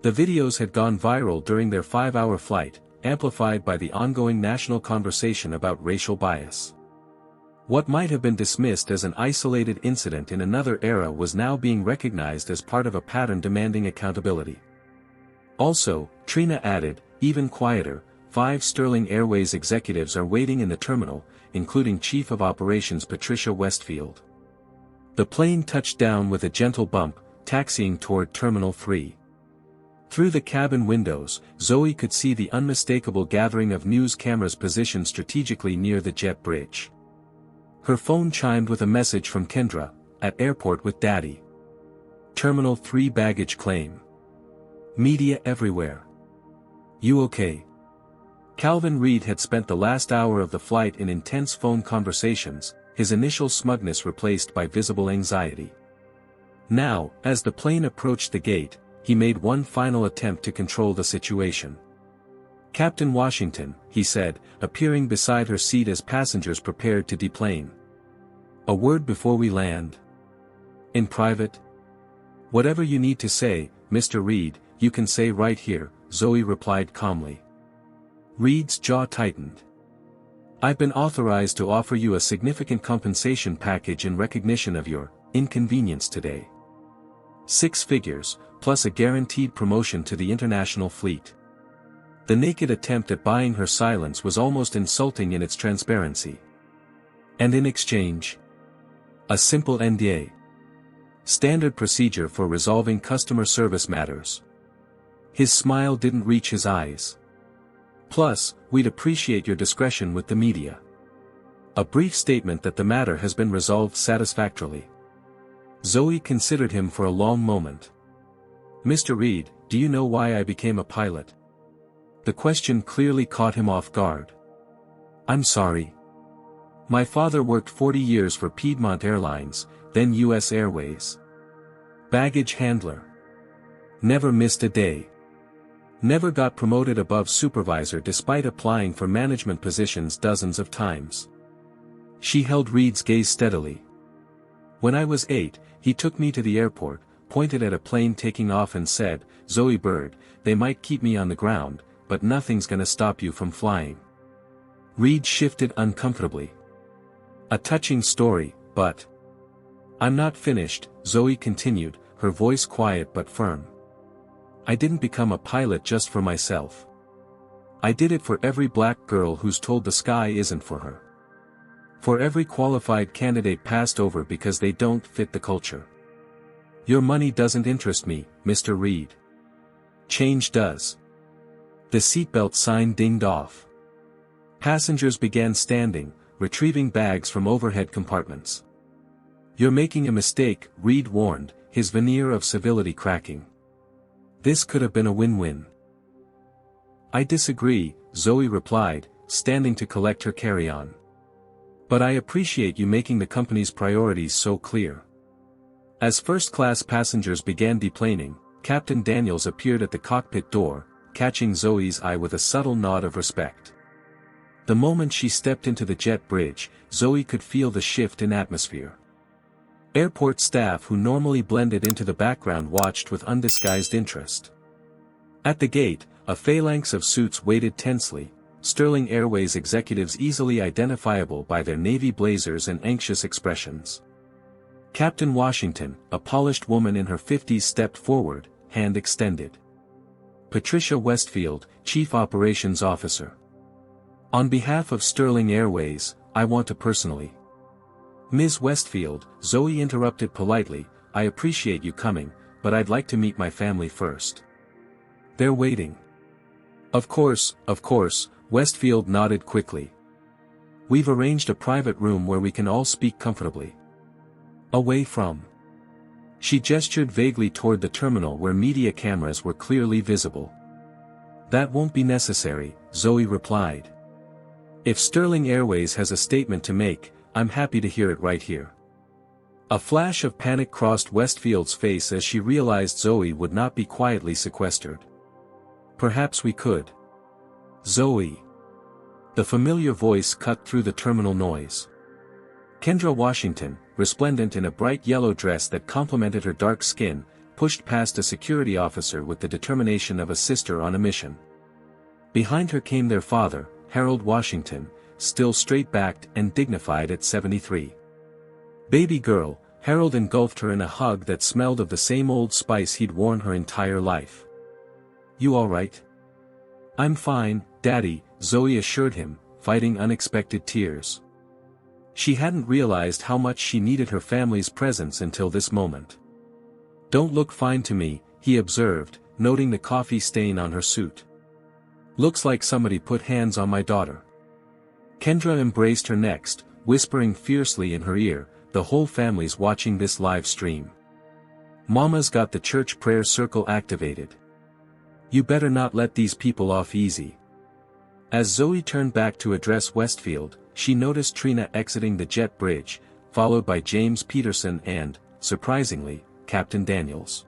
The videos had gone viral during their 5-hour flight, amplified by the ongoing national conversation about racial bias. What might have been dismissed as an isolated incident in another era was now being recognized as part of a pattern demanding accountability. Also, Trina added, even quieter, 5 Sterling Airways executives are waiting in the terminal, including Chief of Operations Patricia Westfield. The plane touched down with a gentle bump, taxiing toward Terminal 3. Through the cabin windows, Zoe could see the unmistakable gathering of news cameras positioned strategically near the jet bridge. Her phone chimed with a message from Kendra, "At airport with Daddy. Terminal 3 baggage claim. Media everywhere. You okay?" Calvin Reed had spent the last hour of the flight in intense phone conversations, his initial smugness replaced by visible anxiety. Now, as the plane approached the gate, he made one final attempt to control the situation. "Captain Washington," he said, appearing beside her seat as passengers prepared to deplane. "A word before we land. In private?" "Whatever you need to say, Mr. Reed, you can say right here," Zoe replied calmly. Reed's jaw tightened. "I've been authorized to offer you a significant compensation package in recognition of your inconvenience today. 6 figures, plus a guaranteed promotion to the international fleet." The naked attempt at buying her silence was almost insulting in its transparency. "And in exchange? A simple NDA. Standard procedure for resolving customer service matters." His smile didn't reach his eyes. "Plus, we'd appreciate your discretion with the media. A brief statement that the matter has been resolved satisfactorily." Zoe considered him for a long moment. "Mr. Reed, do you know why I became a pilot?" The question clearly caught him off guard. "I'm sorry. My father worked 40 years for Piedmont Airlines, then U.S. Airways. Baggage handler. Never missed a day. Never got promoted above supervisor despite applying for management positions dozens of times." She held Reed's gaze steadily. "When I was 8, he took me to the airport, pointed at a plane taking off and said, 'Zoe Bird, they might keep me on the ground, but nothing's gonna stop you from flying.'" Reed shifted uncomfortably. "A touching story, but—" "I'm not finished," Zoe continued, her voice quiet but firm. "I didn't become a pilot just for myself. I did it for every black girl who's told the sky isn't for her. For every qualified candidate passed over because they don't fit the culture. Your money doesn't interest me, Mr. Reed. Change does." The seatbelt sign dinged off. Passengers began standing, retrieving bags from overhead compartments. "You're making a mistake," Reed warned, his veneer of civility cracking. "This could have been a win-win." "I disagree," Zoe replied, standing to collect her carry-on. "But I appreciate you making the company's priorities so clear." As first-class passengers began deplaning, Captain Daniels appeared at the cockpit door, catching Zoe's eye with a subtle nod of respect. The moment she stepped into the jet bridge, Zoe could feel the shift in atmosphere. Airport staff who normally blended into the background watched with undisguised interest. At the gate, a phalanx of suits waited tensely, Sterling Airways executives easily identifiable by their navy blazers and anxious expressions. Captain Washington, a polished woman in her 50s, stepped forward, hand extended. Patricia Westfield, Chief Operations Officer. On behalf of Sterling Airways, I want to personally. Ms. Westfield, Zoe interrupted politely, I appreciate you coming, but I'd like to meet my family first. They're waiting. Of course, Westfield nodded quickly. We've arranged a private room where we can all speak comfortably. Away from. She gestured vaguely toward the terminal where media cameras were clearly visible. That won't be necessary, Zoe replied. If Sterling Airways has a statement to make, I'm happy to hear it right here. A flash of panic crossed Westfield's face as she realized Zoe would not be quietly sequestered. Perhaps we could. Zoe. The familiar voice cut through the terminal noise. Kendra Washington, resplendent in a bright yellow dress that complemented her dark skin, pushed past a security officer with the determination of a sister on a mission. Behind her came their father, Harold Washington, still straight-backed and dignified at 73. Baby girl, Harold engulfed her in a hug that smelled of the same Old Spice he'd worn her entire life. You all right? I'm fine, Daddy, Zoe assured him, fighting unexpected tears. She hadn't realized how much she needed her family's presence until this moment. Don't look fine to me, he observed, noting the coffee stain on her suit. Looks like somebody put hands on my daughter. Kendra embraced her next, whispering fiercely in her ear, the whole family's watching this live stream. Mama's got the church prayer circle activated. You better not let these people off easy. As Zoe turned back to address Westfield, she noticed Trina exiting the jet bridge, followed by James Peterson and, surprisingly, Captain Daniels.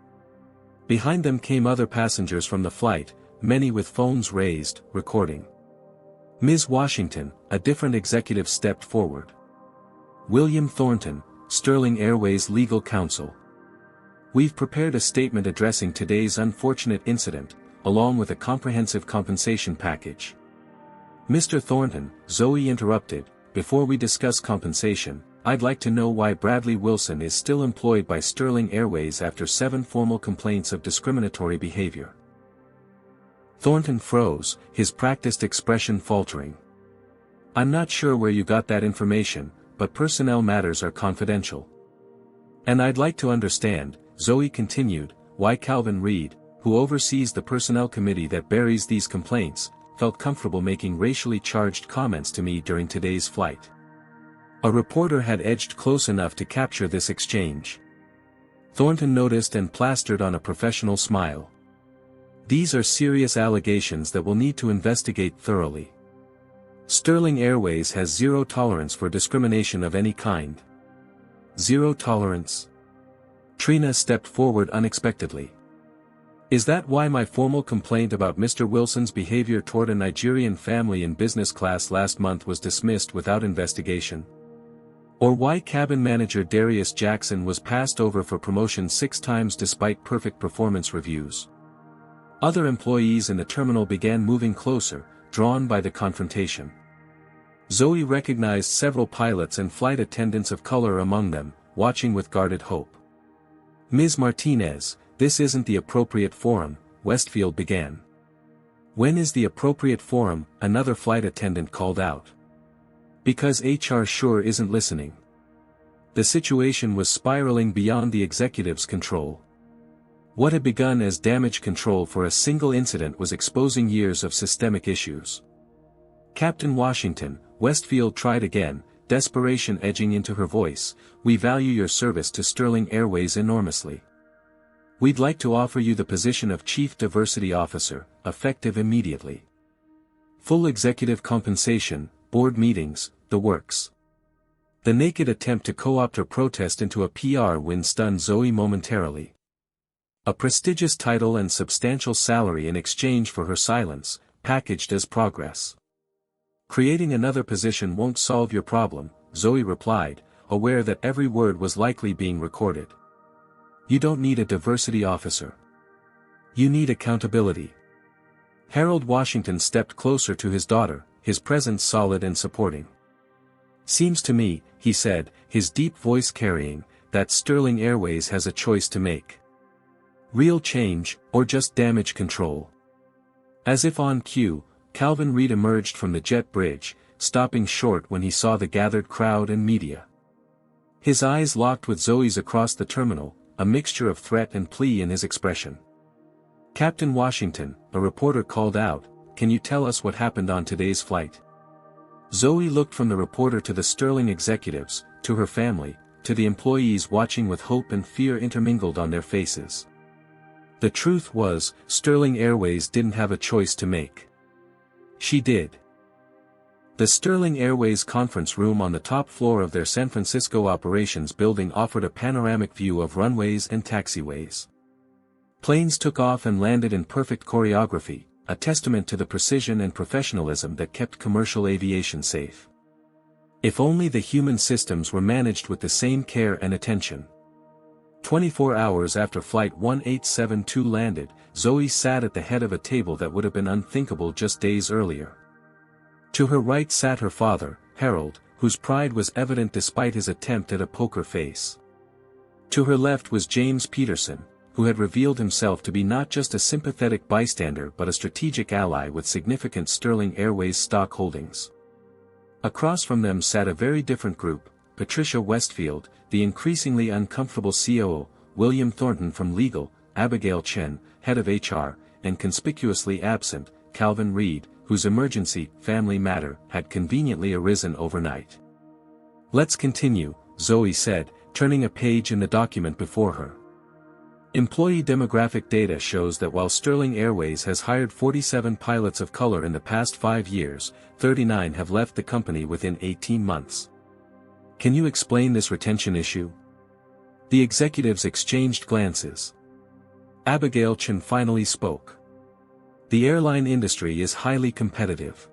Behind them came other passengers from the flight, many with phones raised, recording. Ms. Washington, a different executive stepped forward. William Thornton, Sterling Airways legal counsel. We've prepared a statement addressing today's unfortunate incident, along with a comprehensive compensation package. Mr. Thornton, Zoe interrupted, before we discuss compensation, I'd like to know why Bradley Wilson is still employed by Sterling Airways after 7 formal complaints of discriminatory behavior. Thornton froze, his practiced expression faltering. I'm not sure where you got that information, but personnel matters are confidential. And I'd like to understand, Zoe continued, why Calvin Reed, who oversees the personnel committee that buries these complaints, felt comfortable making racially charged comments to me during today's flight. A reporter had edged close enough to capture this exchange. Thornton noticed and plastered on a professional smile. These are serious allegations that we'll need to investigate thoroughly. Sterling Airways has zero tolerance for discrimination of any kind. Zero tolerance? Trina stepped forward unexpectedly. Is that why my formal complaint about Mr. Wilson's behavior toward a Nigerian family in business class last month was dismissed without investigation? Or why cabin manager Darius Jackson was passed over for promotion 6 times despite perfect performance reviews? Other employees in the terminal began moving closer, drawn by the confrontation. Zoe recognized several pilots and flight attendants of color among them, watching with guarded hope. Ms. Martinez, this isn't the appropriate forum, Westfield began. When is the appropriate forum? Another flight attendant called out. Because HR sure isn't listening. The situation was spiraling beyond the executive's control. What had begun as damage control for a single incident was exposing years of systemic issues. Captain Washington, Westfield tried again, desperation edging into her voice, we value your service to Sterling Airways enormously. We'd like to offer you the position of Chief Diversity Officer, effective immediately. Full executive compensation, board meetings, the works. The naked attempt to co-opt her protest into a PR win stunned Zoe momentarily. A prestigious title and substantial salary in exchange for her silence, packaged as progress. Creating another position won't solve your problem, Zoe replied, aware that every word was likely being recorded. You don't need a diversity officer. You need accountability. Harold Washington stepped closer to his daughter, his presence solid and supporting. Seems to me, he said, his deep voice carrying, that Sterling Airways has a choice to make. Real change, or just damage control. As if on cue, Calvin Reed emerged from the jet bridge, stopping short when he saw the gathered crowd and media. His eyes locked with Zoe's across the terminal, a mixture of threat and plea in his expression. Captain Washington, a reporter called out, can you tell us what happened on today's flight? Zoe looked from the reporter to the Sterling executives, to her family, to the employees watching with hope and fear intermingled on their faces. The truth was, Sterling Airways didn't have a choice to make. She did. The Sterling Airways conference room on the top floor of their San Francisco operations building offered a panoramic view of runways and taxiways. Planes took off and landed in perfect choreography, a testament to the precision and professionalism that kept commercial aviation safe. If only the human systems were managed with the same care and attention. 24 hours after Flight 1872 landed, Zoe sat at the head of a table that would have been unthinkable just days earlier. To her right sat her father, Harold, whose pride was evident despite his attempt at a poker face. To her left was James Peterson, who had revealed himself to be not just a sympathetic bystander but a strategic ally with significant Sterling Airways stock holdings. Across from them sat a very different group, Patricia Westfield, the increasingly uncomfortable COO, William Thornton from legal, Abigail Chen, head of HR, and conspicuously absent, Calvin Reed, whose emergency, family matter, had conveniently arisen overnight. Let's continue, Zoe said, turning a page in the document before her. Employee demographic data shows that while Sterling Airways has hired 47 pilots of color in the past 5 years, 39 have left the company within 18 months. Can you explain this retention issue? The executives exchanged glances. Abigail Chen finally spoke. The airline industry is highly competitive.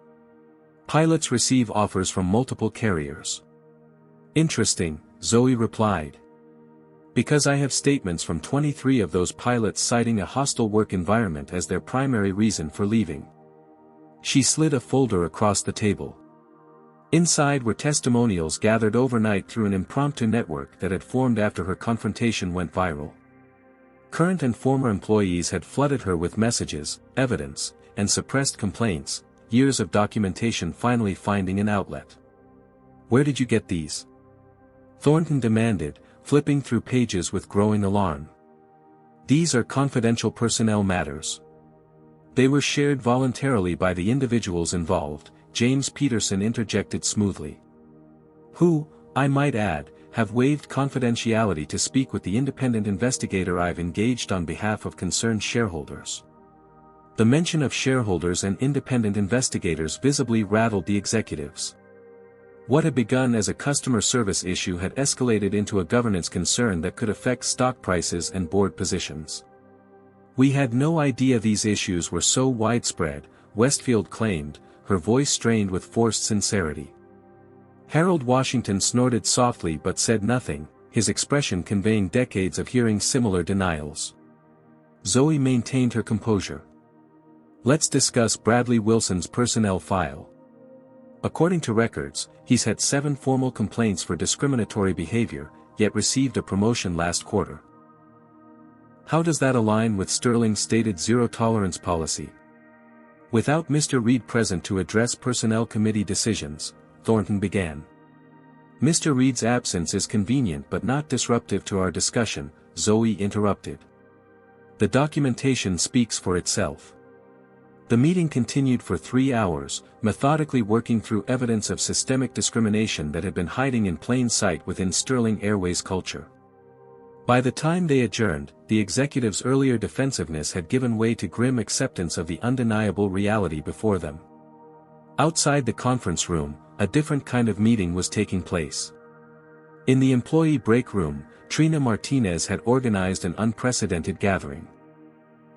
Pilots receive offers from multiple carriers. Interesting, Zoe replied. Because I have statements from 23 of those pilots citing a hostile work environment as their primary reason for leaving. She slid a folder across the table. Inside were testimonials gathered overnight through an impromptu network that had formed after her confrontation went viral. Current and former employees had flooded her with messages, evidence, and suppressed complaints, years of documentation finally finding an outlet. Where did you get these? Thornton demanded, flipping through pages with growing alarm. These are confidential personnel matters. They were shared voluntarily by the individuals involved, James Peterson interjected smoothly. Who, I might add, have waived confidentiality to speak with the independent investigator I've engaged on behalf of concerned shareholders. The mention of shareholders and independent investigators visibly rattled the executives. What had begun as a customer service issue had escalated into a governance concern that could affect stock prices and board positions. We had no idea these issues were so widespread, Westfield claimed, her voice strained with forced sincerity. Harold Washington snorted softly but said nothing, his expression conveying decades of hearing similar denials. Zoe maintained her composure. Let's discuss Bradley Wilson's personnel file. According to records, he's had 7 formal complaints for discriminatory behavior, yet received a promotion last quarter. How does that align with Sterling's stated zero-tolerance policy? Without Mr. Reed present to address personnel committee decisions, Thornton began. Mr. Reed's absence is convenient but not disruptive to our discussion, Zoe interrupted. The documentation speaks for itself. The meeting continued for 3 hours, methodically working through evidence of systemic discrimination that had been hiding in plain sight within Sterling Airways culture. By the time they adjourned, the executives' earlier defensiveness had given way to grim acceptance of the undeniable reality before them. Outside the conference room, a different kind of meeting was taking place. In the employee break room, Trina Martinez had organized an unprecedented gathering.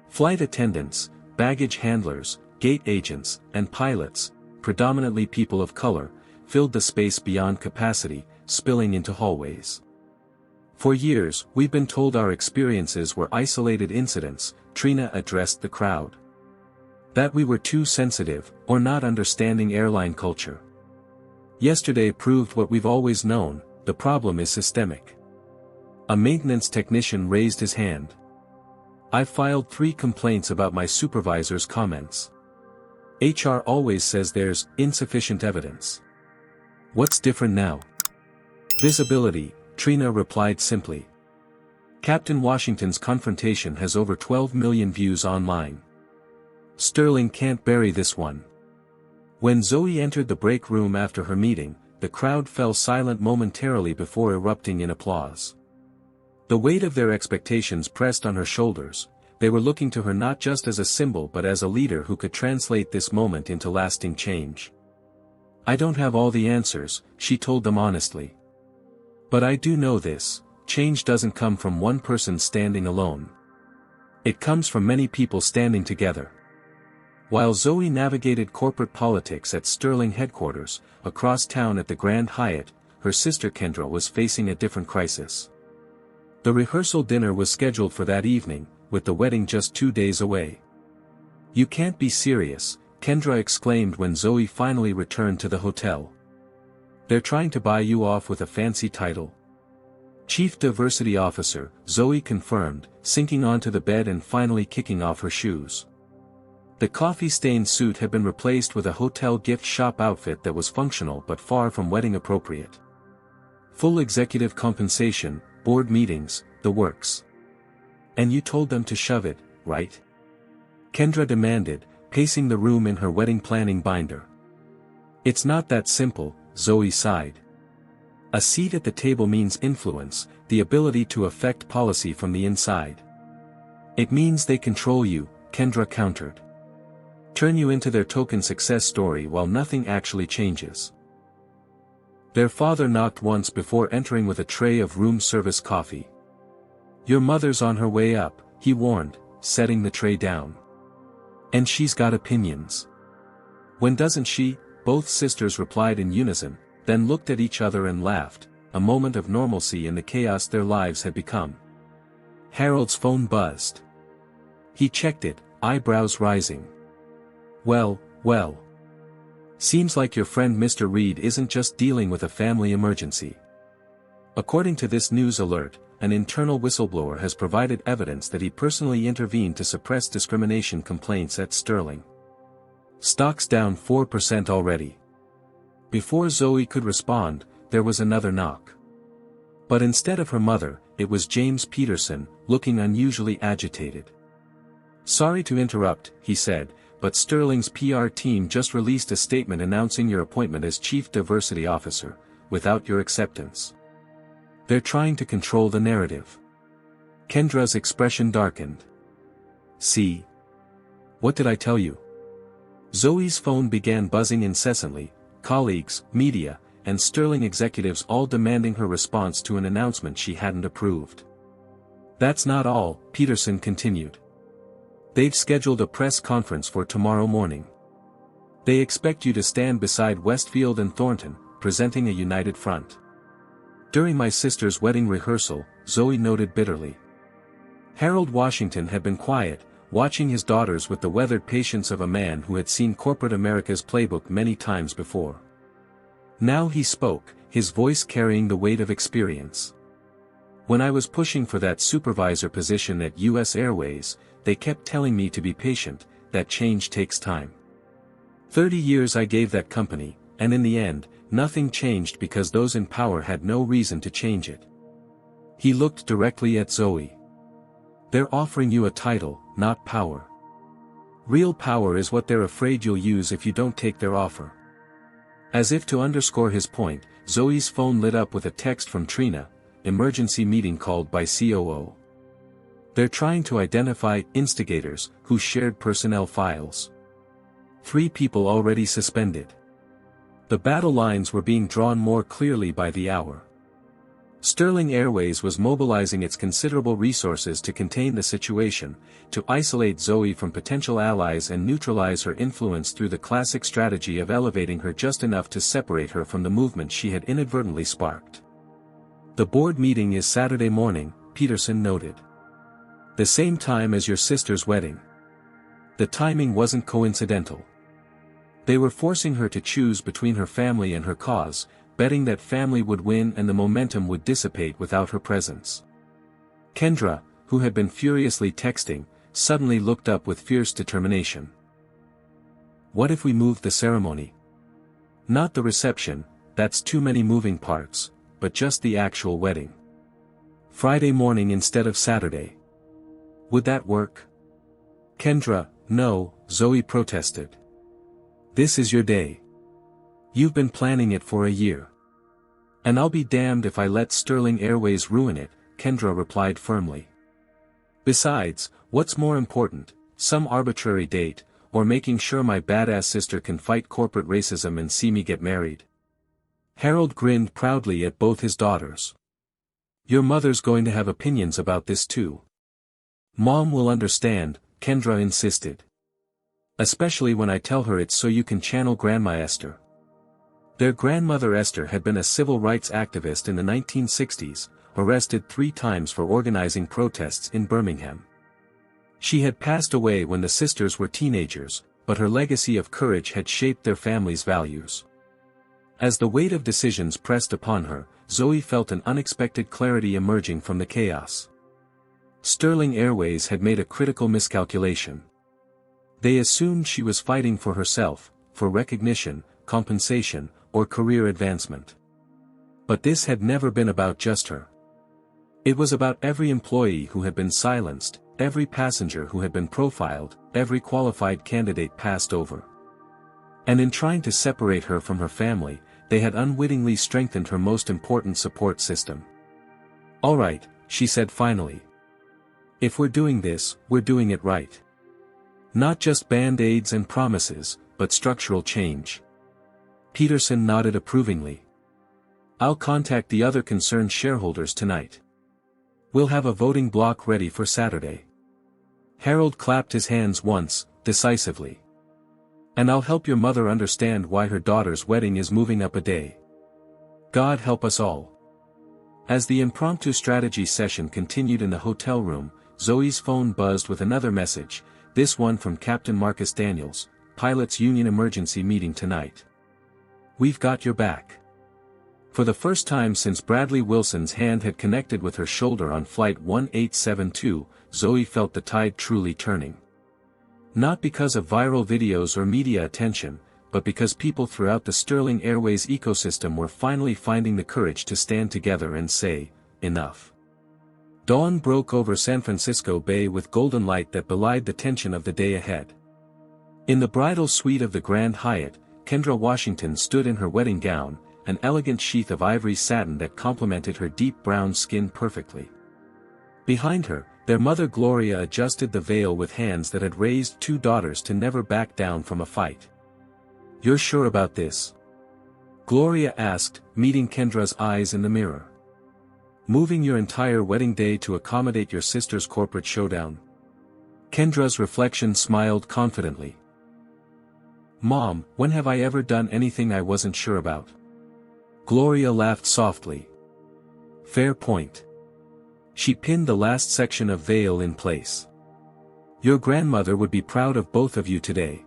Flight attendants, baggage handlers, gate agents, and pilots, predominantly people of color, filled the space beyond capacity, spilling into hallways. For years, we've been told our experiences were isolated incidents, Trina addressed the crowd. That we were too sensitive, or not understanding airline culture. Yesterday proved what we've always known, the problem is systemic. A maintenance technician raised his hand. I've filed 3 complaints about my supervisor's comments. HR always says there's insufficient evidence. What's different now? Visibility, Trina replied simply. Captain Washington's confrontation has over 12 million views online. Sterling can't bury this one. When Zoe entered the break room after her meeting, the crowd fell silent momentarily before erupting in applause. The weight of their expectations pressed on her shoulders. They were looking to her not just as a symbol but as a leader who could translate this moment into lasting change. I don't have all the answers, she told them honestly. But I do know this, change doesn't come from one person standing alone. It comes from many people standing together. While Zoe navigated corporate politics at Sterling headquarters, across town at the Grand Hyatt, her sister Kendra was facing a different crisis. The rehearsal dinner was scheduled for that evening, with the wedding just 2 days away. You can't be serious, Kendra exclaimed when Zoe finally returned to the hotel. They're trying to buy you off with a fancy title. Chief Diversity Officer, Zoe confirmed, sinking onto the bed and finally kicking off her shoes. The coffee-stained suit had been replaced with a hotel gift shop outfit that was functional but far from wedding appropriate. Full executive compensation, board meetings, the works. And you told them to shove it, right? Kendra demanded, pacing the room in her wedding planning binder. It's not that simple, Zoe sighed. A seat at the table means influence, the ability to affect policy from the inside. It means they control you, Kendra countered. Turn you into their token success story while nothing actually changes. Their father knocked once before entering with a tray of room service coffee. Your mother's on her way up, he warned, setting the tray down. And she's got opinions. When doesn't she? Both sisters replied in unison, then looked at each other and laughed, a moment of normalcy in the chaos their lives had become. Harold's phone buzzed. He checked it, eyebrows rising. Well. Seems like your friend Mr. Reed isn't just dealing with a family emergency. According to this news alert, an internal whistleblower has provided evidence that he personally intervened to suppress discrimination complaints at Sterling. Stocks down 4% already. Before Zoe could respond, there was another knock. But instead of her mother, it was James Peterson, looking unusually agitated. Sorry to interrupt, he said, but Sterling's PR team just released a statement announcing your appointment as Chief Diversity Officer, without your acceptance. They're trying to control the narrative. Kendra's expression darkened. See? What did I tell you? Zoe's phone began buzzing incessantly, colleagues, media, and Sterling executives all demanding her response to an announcement she hadn't approved. That's not all, Peterson continued. They've scheduled a press conference for tomorrow morning. They expect you to stand beside Westfield and Thornton, presenting a united front. During my sister's wedding rehearsal, Zoe noted bitterly. Harold Washington had been quiet, watching his daughters with the weathered patience of a man who had seen corporate America's playbook many times before. Now he spoke, his voice carrying the weight of experience. When I was pushing for that supervisor position at US Airways, they kept telling me to be patient, that change takes time. 30 years I gave that company, and in the end, nothing changed because those in power had no reason to change it. He looked directly at Zoe. They're offering you a title, not power. Real power is what they're afraid you'll use if you don't take their offer. As if to underscore his point, Zoe's phone lit up with a text from Trina, emergency meeting called by COO. They're trying to identify instigators who shared personnel files. 3 people already suspended. The battle lines were being drawn more clearly by the hour. Sterling Airways was mobilizing its considerable resources to contain the situation, to isolate Zoe from potential allies and neutralize her influence through the classic strategy of elevating her just enough to separate her from the movement she had inadvertently sparked. The board meeting is Saturday morning, Peterson noted. The same time as your sister's wedding. The timing wasn't coincidental. They were forcing her to choose between her family and her cause, betting that family would win and the momentum would dissipate without her presence. Kendra, who had been furiously texting, suddenly looked up with fierce determination. What if we moved the ceremony? Not the reception, that's too many moving parts, but just the actual wedding. Friday morning instead of Saturday. Would that work? Kendra, no, Zoe protested. This is your day. You've been planning it for a year. And I'll be damned if I let Sterling Airways ruin it, Kendra replied firmly. Besides, what's more important, some arbitrary date, or making sure my badass sister can fight corporate racism and see me get married? Harold grinned proudly at both his daughters. Your mother's going to have opinions about this too. Mom will understand, Kendra insisted. Especially when I tell her it's so you can channel Grandma Esther. Their grandmother Esther had been a civil rights activist in the 1960s, arrested 3 times for organizing protests in Birmingham. She had passed away when the sisters were teenagers, but her legacy of courage had shaped their family's values. As the weight of decisions pressed upon her, Zoe felt an unexpected clarity emerging from the chaos. Sterling Airways had made a critical miscalculation. They assumed she was fighting for herself, for recognition, compensation, or career advancement. But this had never been about just her. It was about every employee who had been silenced, every passenger who had been profiled, every qualified candidate passed over. And in trying to separate her from her family, they had unwittingly strengthened her most important support system. All right, she said finally. If we're doing this, we're doing it right. Not just band-aids and promises, but structural change. Peterson nodded approvingly. I'll contact the other concerned shareholders tonight. We'll have a voting block ready for Saturday. Harold clapped his hands once, decisively. And I'll help your mother understand why her daughter's wedding is moving up a day. God help us all. As the impromptu strategy session continued in the hotel room, Zoe's phone buzzed with another message, this one from Captain Marcus Daniels, Pilots Union emergency meeting tonight. We've got your back. For the first time since Bradley Wilson's hand had connected with her shoulder on Flight 1872, Zoe felt the tide truly turning. Not because of viral videos or media attention, but because people throughout the Sterling Airways ecosystem were finally finding the courage to stand together and say, enough. Dawn broke over San Francisco Bay with golden light that belied the tension of the day ahead. In the bridal suite of the Grand Hyatt, Kendra Washington stood in her wedding gown, an elegant sheath of ivory satin that complemented her deep brown skin perfectly. Behind her, their mother Gloria adjusted the veil with hands that had raised 2 daughters to never back down from a fight. You're sure about this? Gloria asked, meeting Kendra's eyes in the mirror. Moving your entire wedding day to accommodate your sister's corporate showdown? Kendra's reflection smiled confidently. Mom, when have I ever done anything I wasn't sure about? Gloria laughed softly. Fair point. She pinned the last section of veil in place. Your grandmother would be proud of both of you today.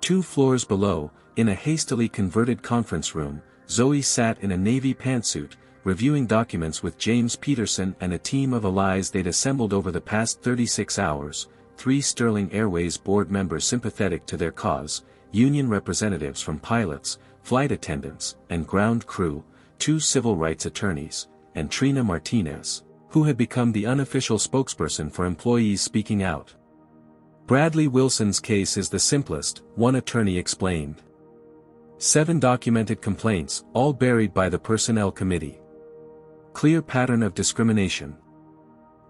2 floors below, in a hastily converted conference room, Zoe sat in a navy pantsuit, reviewing documents with James Peterson and a team of allies they'd assembled over the past 36 hours, 3 Sterling Airways board members sympathetic to their cause, union representatives from pilots, flight attendants, and ground crew, 2 civil rights attorneys, and Trina Martinez, who had become the unofficial spokesperson for employees speaking out. Bradley Wilson's case is the simplest, one attorney explained. 7 documented complaints, all buried by the Personnel Committee. Clear pattern of discrimination.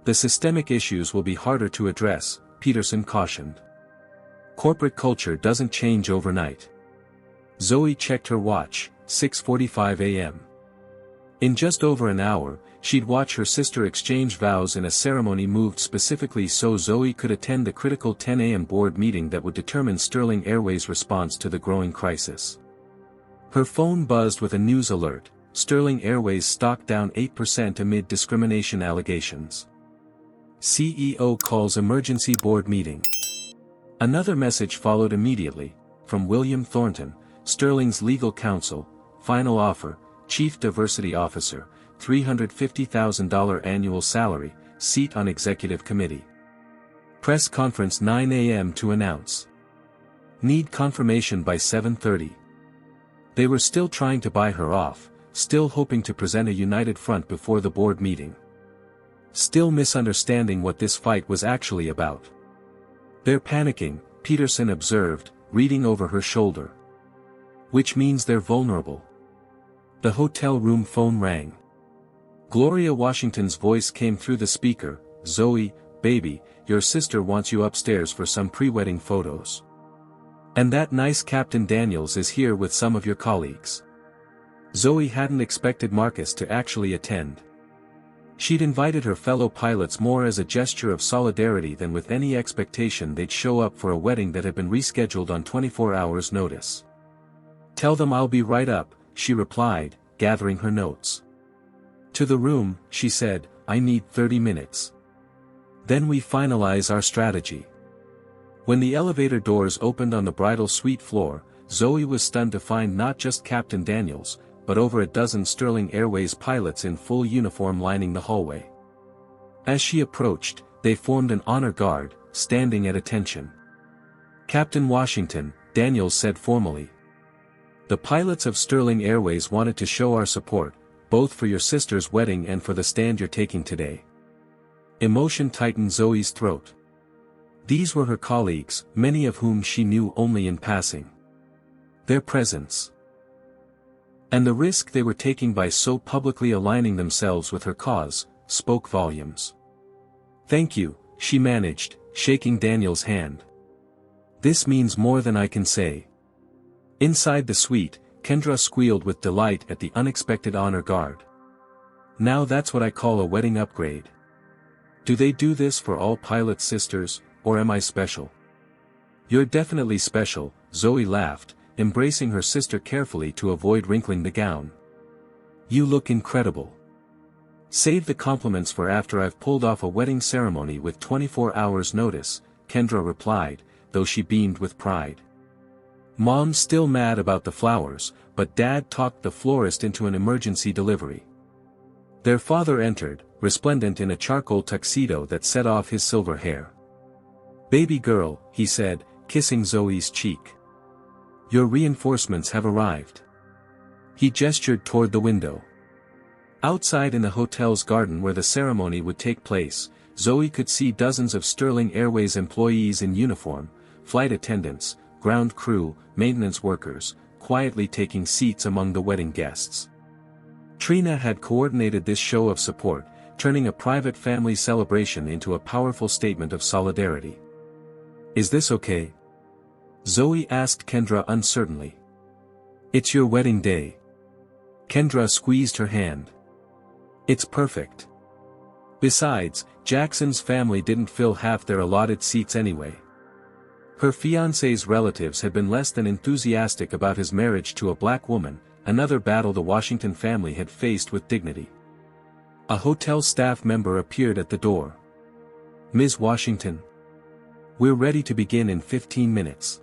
The systemic issues will be harder to address, Peterson cautioned. Corporate culture doesn't change overnight. Zoe checked her watch, 6:45 a.m. In just over an hour, she'd watch her sister exchange vows in a ceremony moved specifically so Zoe could attend the critical 10 a.m. board meeting that would determine Sterling Airways' response to the growing crisis. Her phone buzzed with a news alert: Sterling Airways stock down 8% amid discrimination allegations. CEO calls emergency board meeting. Another message followed immediately, from William Thornton, Sterling's legal counsel: final offer, Chief Diversity Officer, $350,000 annual salary, seat on Executive Committee. Press conference 9 a.m. to announce. Need confirmation by 7:30. They were still trying to buy her off, still hoping to present a united front before the board meeting. Still misunderstanding what this fight was actually about. They're panicking, Peterson observed, reading over her shoulder. Which means they're vulnerable. The hotel room phone rang. Gloria Washington's voice came through the speaker: Zoe, baby, your sister wants you upstairs for some pre-wedding photos. And that nice Captain Daniels is here with some of your colleagues. Zoe hadn't expected Marcus to actually attend. She'd invited her fellow pilots more as a gesture of solidarity than with any expectation they'd show up for a wedding that had been rescheduled on 24 hours' notice. Tell them I'll be right up, she replied, gathering her notes. To the room, she said, I need 30 minutes. Then we finalize our strategy. When the elevator doors opened on the bridal suite floor, Zoe was stunned to find not just Captain Daniels, but over a dozen Sterling Airways pilots in full uniform lining the hallway. As she approached, they formed an honor guard, standing at attention. Captain Washington, Daniels said formally. The pilots of Sterling Airways wanted to show our support, both for your sister's wedding and for the stand you're taking today. Emotion tightened Zoe's throat. These were her colleagues, many of whom she knew only in passing. Their presence, and the risk they were taking by so publicly aligning themselves with her cause, spoke volumes. Thank you, she managed, shaking Daniel's hand. This means more than I can say. Inside the suite, Kendra squealed with delight at the unexpected honor guard. Now that's what I call a wedding upgrade. Do they do this for all pilot sisters, or am I special? You're definitely special, Zoe laughed, embracing her sister carefully to avoid wrinkling the gown. You look incredible. Save the compliments for after I've pulled off a wedding ceremony with 24 hours notice, Kendra replied, though she beamed with pride. Mom's still mad about the flowers, but Dad talked the florist into an emergency delivery. Their father entered, resplendent in a charcoal tuxedo that set off his silver hair. Baby girl, he said, kissing Zoe's cheek. Your reinforcements have arrived. He gestured toward the window. Outside in the hotel's garden where the ceremony would take place, Zoe could see dozens of Sterling Airways employees in uniform, flight attendants, ground crew, maintenance workers, quietly taking seats among the wedding guests. Trina had coordinated this show of support, turning a private family celebration into a powerful statement of solidarity. Is this okay? Zoe asked Kendra uncertainly. It's your wedding day. Kendra squeezed her hand. It's perfect. Besides, Jackson's family didn't fill half their allotted seats anyway. Her fiancé's relatives had been less than enthusiastic about his marriage to a black woman, another battle the Washington family had faced with dignity. A hotel staff member appeared at the door. Ms. Washington. We're ready to begin in 15 minutes.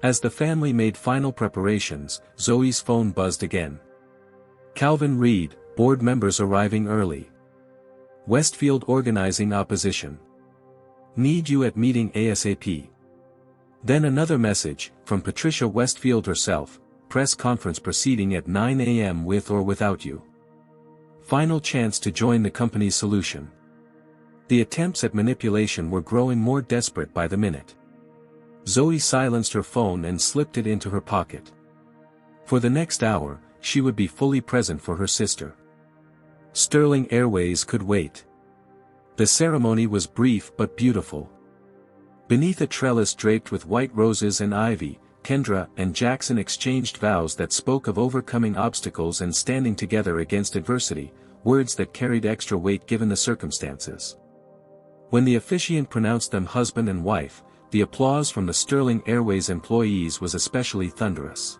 As the family made final preparations, Zoe's phone buzzed again. Calvin Reed, board members arriving early. Westfield organizing opposition. Need you at meeting ASAP. Then another message, from Patricia Westfield herself, press conference proceeding at 9 a.m. with or without you. Final chance to join the company's solution. The attempts at manipulation were growing more desperate by the minute. Zoe silenced her phone and slipped it into her pocket. For the next hour, she would be fully present for her sister. Sterling Airways could wait. The ceremony was brief but beautiful. Beneath a trellis draped with white roses and ivy, Kendra and Jackson exchanged vows that spoke of overcoming obstacles and standing together against adversity, words that carried extra weight given the circumstances. When the officiant pronounced them husband and wife, the applause from the Sterling Airways employees was especially thunderous.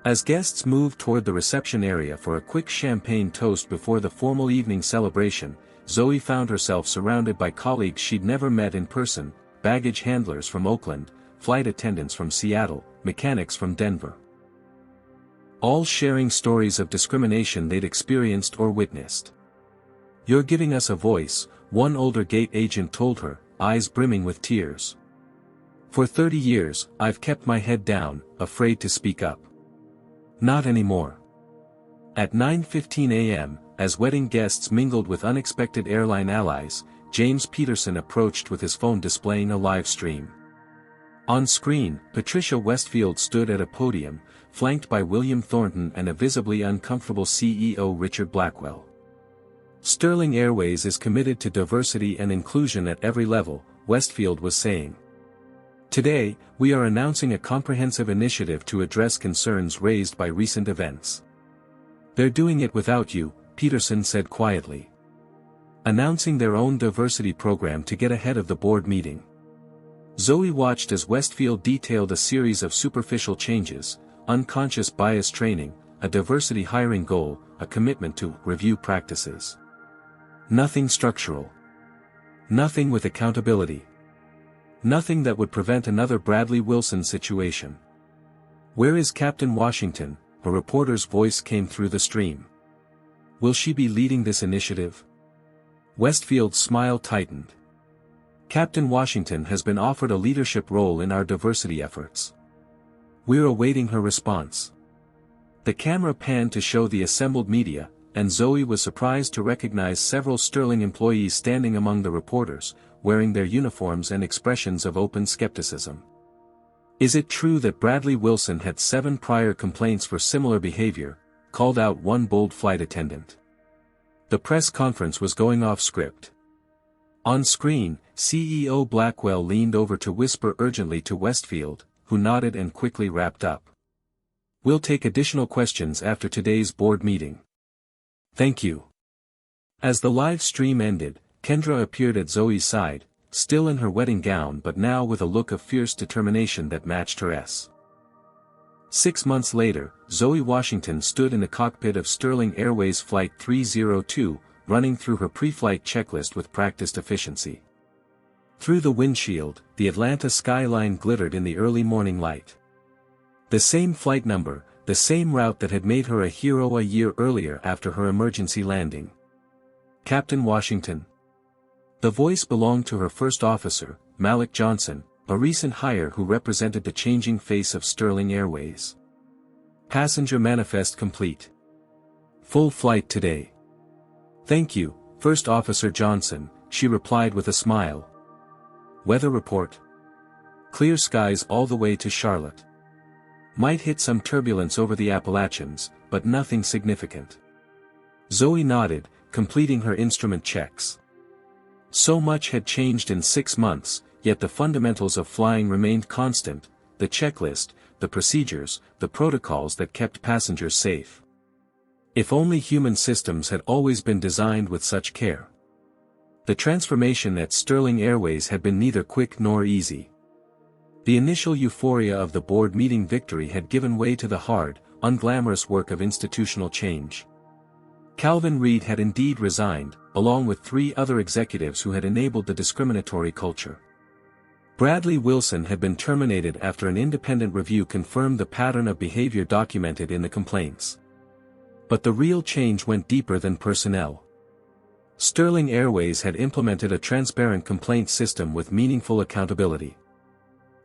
As guests moved toward the reception area for a quick champagne toast before the formal evening celebration, Zoe found herself surrounded by colleagues she'd never met in person, baggage handlers from Oakland, flight attendants from Seattle, mechanics from Denver. All sharing stories of discrimination they'd experienced or witnessed. "You're giving us a voice," one older gate agent told her, eyes brimming with tears. "For 30 years, I've kept my head down, afraid to speak up. Not anymore." At 9:15 a.m., as wedding guests mingled with unexpected airline allies, James Peterson approached with his phone displaying a live stream. On screen, Patricia Westfield stood at a podium, flanked by William Thornton and a visibly uncomfortable CEO Richard Blackwell. "Sterling Airways is committed to diversity and inclusion at every level," Westfield was saying. "Today, we are announcing a comprehensive initiative to address concerns raised by recent events." "They're doing it without you," Peterson said quietly. Announcing their own diversity program to get ahead of the board meeting. Zoe watched as Westfield detailed a series of superficial changes: unconscious bias training, a diversity hiring goal, a commitment to review practices. Nothing structural. Nothing with accountability. Nothing that would prevent another Bradley Wilson situation. "Where is Captain Washington?" a reporter's voice came through the stream. "Will she be leading this initiative?" Westfield's smile tightened. "Captain Washington has been offered a leadership role in our diversity efforts. We're awaiting her response." The camera panned to show the assembled media, and Zoe was surprised to recognize several Sterling employees standing among the reporters, wearing their uniforms and expressions of open skepticism. "Is it true that Bradley Wilson had 7 prior complaints for similar behavior?" called out one bold flight attendant. The press conference was going off script. On screen, CEO Blackwell leaned over to whisper urgently to Westfield, who nodded and quickly wrapped up. "We'll take additional questions after today's board meeting. Thank you." As the live stream ended, Kendra appeared at Zoe's side, still in her wedding gown but now with a look of fierce determination that matched her S. 6 months later, Zoe Washington stood in the cockpit of Sterling Airways Flight 302, running through her pre-flight checklist with practiced efficiency. Through the windshield, the Atlanta skyline glittered in the early morning light. The same flight number, the same route that had made her a hero a year earlier after her emergency landing. "Captain Washington." The voice belonged to her first officer, Malik Johnson, a recent hire who represented the changing face of Sterling Airways. "Passenger manifest complete. Full flight today." "Thank you, First Officer Johnson," she replied with a smile. "Weather report?" "Clear skies all the way to Charlotte. Might hit some turbulence over the Appalachians, but nothing significant." Zoe nodded, completing her instrument checks. So much had changed in 6 months, yet the fundamentals of flying remained constant: the checklist, the procedures, the protocols that kept passengers safe. If only human systems had always been designed with such care. The transformation at Sterling Airways had been neither quick nor easy. The initial euphoria of the board meeting victory had given way to the hard, unglamorous work of institutional change. Calvin Reed had indeed resigned, along with 3 other executives who had enabled the discriminatory culture. Bradley Wilson had been terminated after an independent review confirmed the pattern of behavior documented in the complaints. But the real change went deeper than personnel. Sterling Airways had implemented a transparent complaint system with meaningful accountability.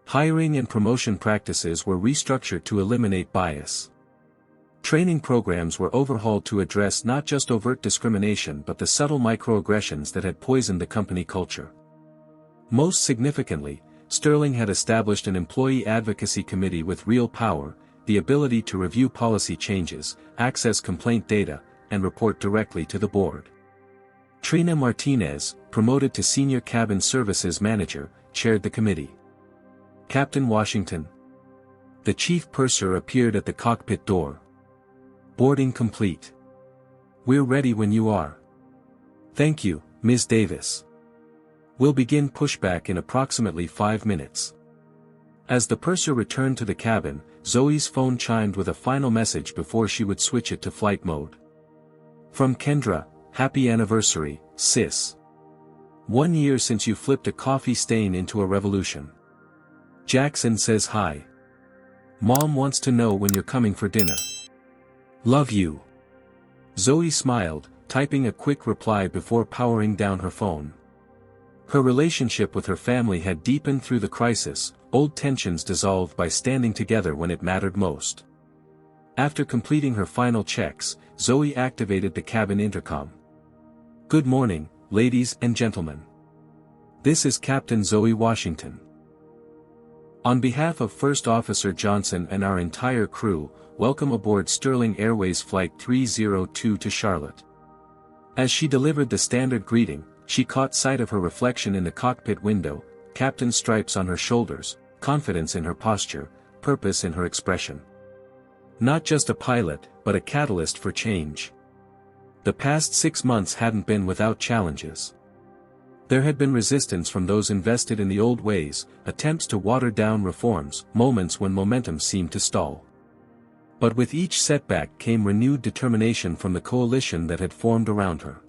Hiring and promotion practices were restructured to eliminate bias. Training programs were overhauled to address not just overt discrimination but the subtle microaggressions that had poisoned the company culture. Most significantly, Sterling had established an employee advocacy committee with real power, the ability to review policy changes, access complaint data, and report directly to the board. Trina Martinez, promoted to Senior Cabin Services Manager, chaired the committee. "Captain Washington." The chief purser appeared at the cockpit door. "Boarding complete. We're ready when you are." "Thank you, Ms. Davis. We'll begin pushback in approximately 5 minutes." As the purser returned to the cabin, Zoe's phone chimed with a final message before she would switch it to flight mode. "From Kendra, happy anniversary, sis. 1 year since you flipped a coffee stain into a revolution. Jackson says hi. Mom wants to know when you're coming for dinner. Love you." Zoe smiled, typing a quick reply before powering down her phone. Her relationship with her family had deepened through the crisis, old tensions dissolved by standing together when it mattered most. After completing her final checks, Zoe activated the cabin intercom. "Good morning, ladies and gentlemen. This is Captain Zoe Washington. On behalf of First Officer Johnson and our entire crew, welcome aboard Sterling Airways Flight 302 to Charlotte." As she delivered the standard greeting, she caught sight of her reflection in the cockpit window, captain stripes on her shoulders, confidence in her posture, purpose in her expression. Not just a pilot, but a catalyst for change. The past 6 months hadn't been without challenges. There had been resistance from those invested in the old ways, attempts to water down reforms, moments when momentum seemed to stall. But with each setback came renewed determination from the coalition that had formed around her.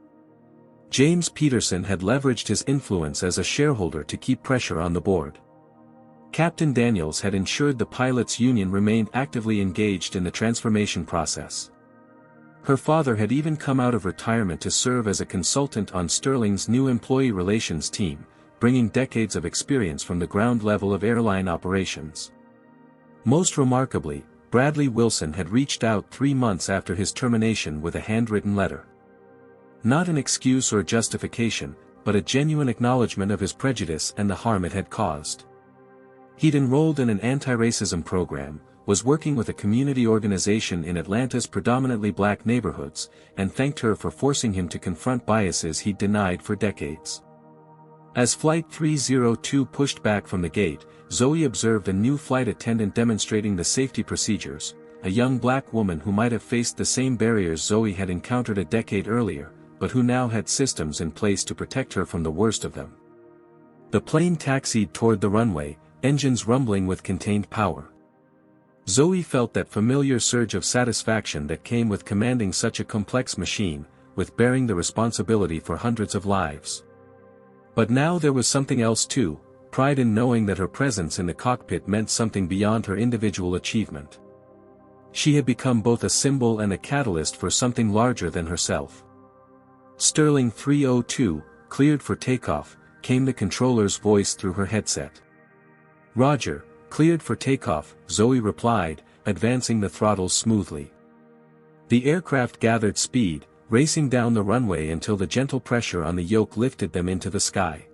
James Peterson had leveraged his influence as a shareholder to keep pressure on the board. Captain Daniels had ensured the pilots' union remained actively engaged in the transformation process. Her father had even come out of retirement to serve as a consultant on Sterling's new employee relations team, bringing decades of experience from the ground level of airline operations. Most remarkably, Bradley Wilson had reached out 3 months after his termination with a handwritten letter. Not an excuse or justification, but a genuine acknowledgement of his prejudice and the harm it had caused. He'd enrolled in an anti-racism program, was working with a community organization in Atlanta's predominantly black neighborhoods, and thanked her for forcing him to confront biases he'd denied for decades. As Flight 302 pushed back from the gate, Zoe observed a new flight attendant demonstrating the safety procedures, a young black woman who might have faced the same barriers Zoe had encountered a decade earlier, but who now had systems in place to protect her from the worst of them. The plane taxied toward the runway, engines rumbling with contained power. Zoe felt that familiar surge of satisfaction that came with commanding such a complex machine, with bearing the responsibility for hundreds of lives. But now there was something else too, pride in knowing that her presence in the cockpit meant something beyond her individual achievement. She had become both a symbol and a catalyst for something larger than herself. "Sterling 302, cleared for takeoff," came the controller's voice through her headset. "Roger, cleared for takeoff," Zoe replied, advancing the throttles smoothly. The aircraft gathered speed, racing down the runway until the gentle pressure on the yoke lifted them into the sky.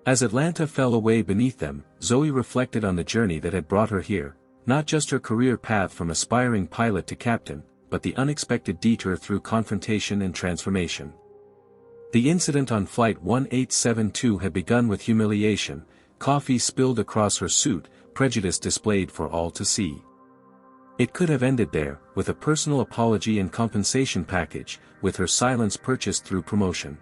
As Atlanta fell away beneath them, Zoe reflected on the journey that had brought her here, not just her career path from aspiring pilot to captain, but the unexpected detour through confrontation and transformation. The incident on Flight 1872 had begun with humiliation, coffee spilled across her suit, prejudice displayed for all to see. It could have ended there, with a personal apology and compensation package, with her silence purchased through promotion.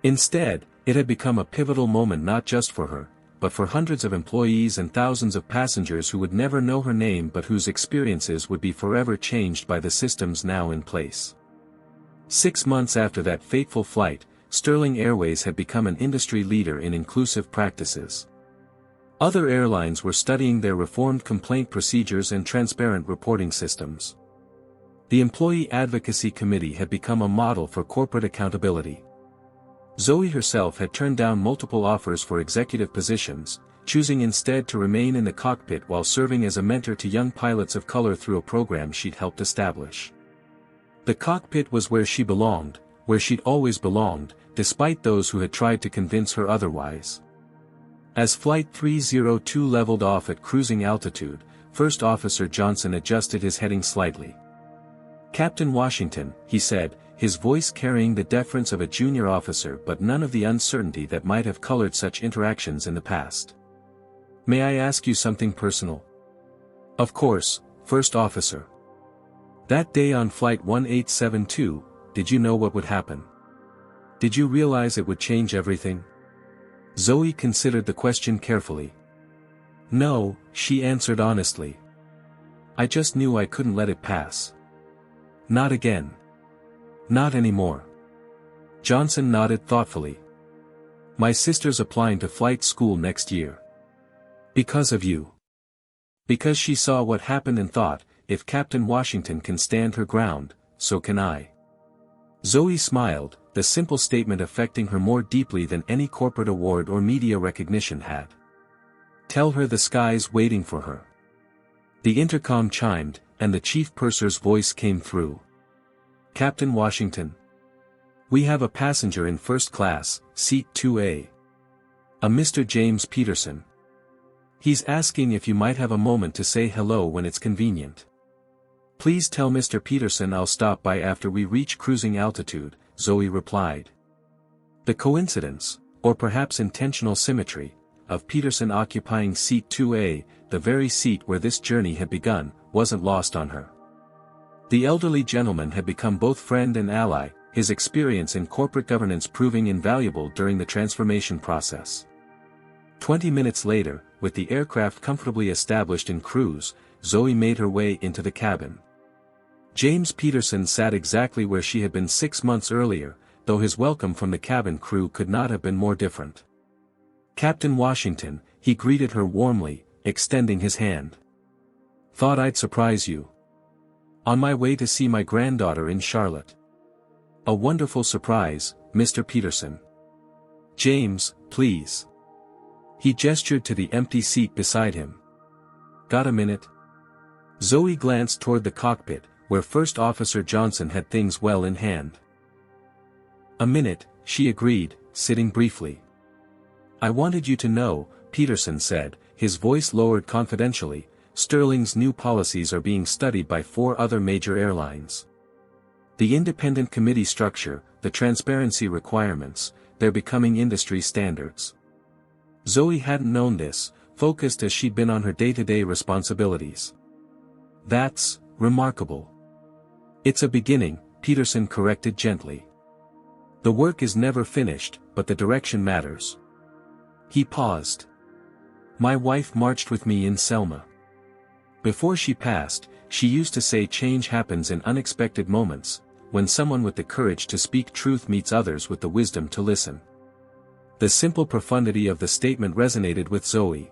Instead, it had become a pivotal moment not just for her, but for hundreds of employees and thousands of passengers who would never know her name but whose experiences would be forever changed by the systems now in place. 6 months after that fateful flight, Sterling Airways had become an industry leader in inclusive practices. Other airlines were studying their reformed complaint procedures and transparent reporting systems. The Employee Advocacy Committee had become a model for corporate accountability. Zoe herself had turned down multiple offers for executive positions, choosing instead to remain in the cockpit while serving as a mentor to young pilots of color through a program she'd helped establish. The cockpit was where she belonged, where she'd always belonged, despite those who had tried to convince her otherwise. As Flight 302 leveled off at cruising altitude, First Officer Johnson adjusted his heading slightly. "Captain Washington," he said, his voice carrying the deference of a junior officer but none of the uncertainty that might have colored such interactions in the past. "May I ask you something personal?" Of course, First Officer. That day on Flight 1872, did you know what would happen? Did you realize it would change everything? Zoe considered the question carefully. No, she answered honestly. I just knew I couldn't let it pass. Not again. Not anymore. Johnson nodded thoughtfully. My sister's applying to flight school next year. Because of you. Because she saw what happened and thought, if Captain Washington can stand her ground, so can I. Zoe smiled, the simple statement affecting her more deeply than any corporate award or media recognition had. Tell her the sky's waiting for her. The intercom chimed, and the chief purser's voice came through. Captain Washington. We have a passenger in first class, seat 2A. A Mr. James Peterson. He's asking if you might have a moment to say hello when it's convenient. Please tell Mr. Peterson I'll stop by after we reach cruising altitude, Zoe replied. The coincidence, or perhaps intentional symmetry, of Peterson occupying seat 2A, the very seat where this journey had begun, wasn't lost on her. The elderly gentleman had become both friend and ally, his experience in corporate governance proving invaluable during the transformation process. 20 minutes later, with the aircraft comfortably established in cruise, Zoe made her way into the cabin. James Peterson sat exactly where she had been 6 months earlier, though his welcome from the cabin crew could not have been more different. Captain Washington, he greeted her warmly, extending his hand. Thought I'd surprise you. On my way to see my granddaughter in Charlotte. A wonderful surprise, Mr. Peterson. James, please. He gestured to the empty seat beside him. Got a minute? Zoe glanced toward the cockpit, where First Officer Johnson had things well in hand. A minute, she agreed, sitting briefly. I wanted you to know, Peterson said, his voice lowered confidentially, Sterling's new policies are being studied by 4 other major airlines. The independent committee structure, the transparency requirements, they're becoming industry standards. Zoe hadn't known this, focused as she'd been on her day-to-day responsibilities. That's remarkable. It's a beginning, Peterson corrected gently. The work is never finished, but the direction matters. He paused. My wife marched with me in Selma. Before she passed, she used to say change happens in unexpected moments, when someone with the courage to speak truth meets others with the wisdom to listen. The simple profundity of the statement resonated with Zoe.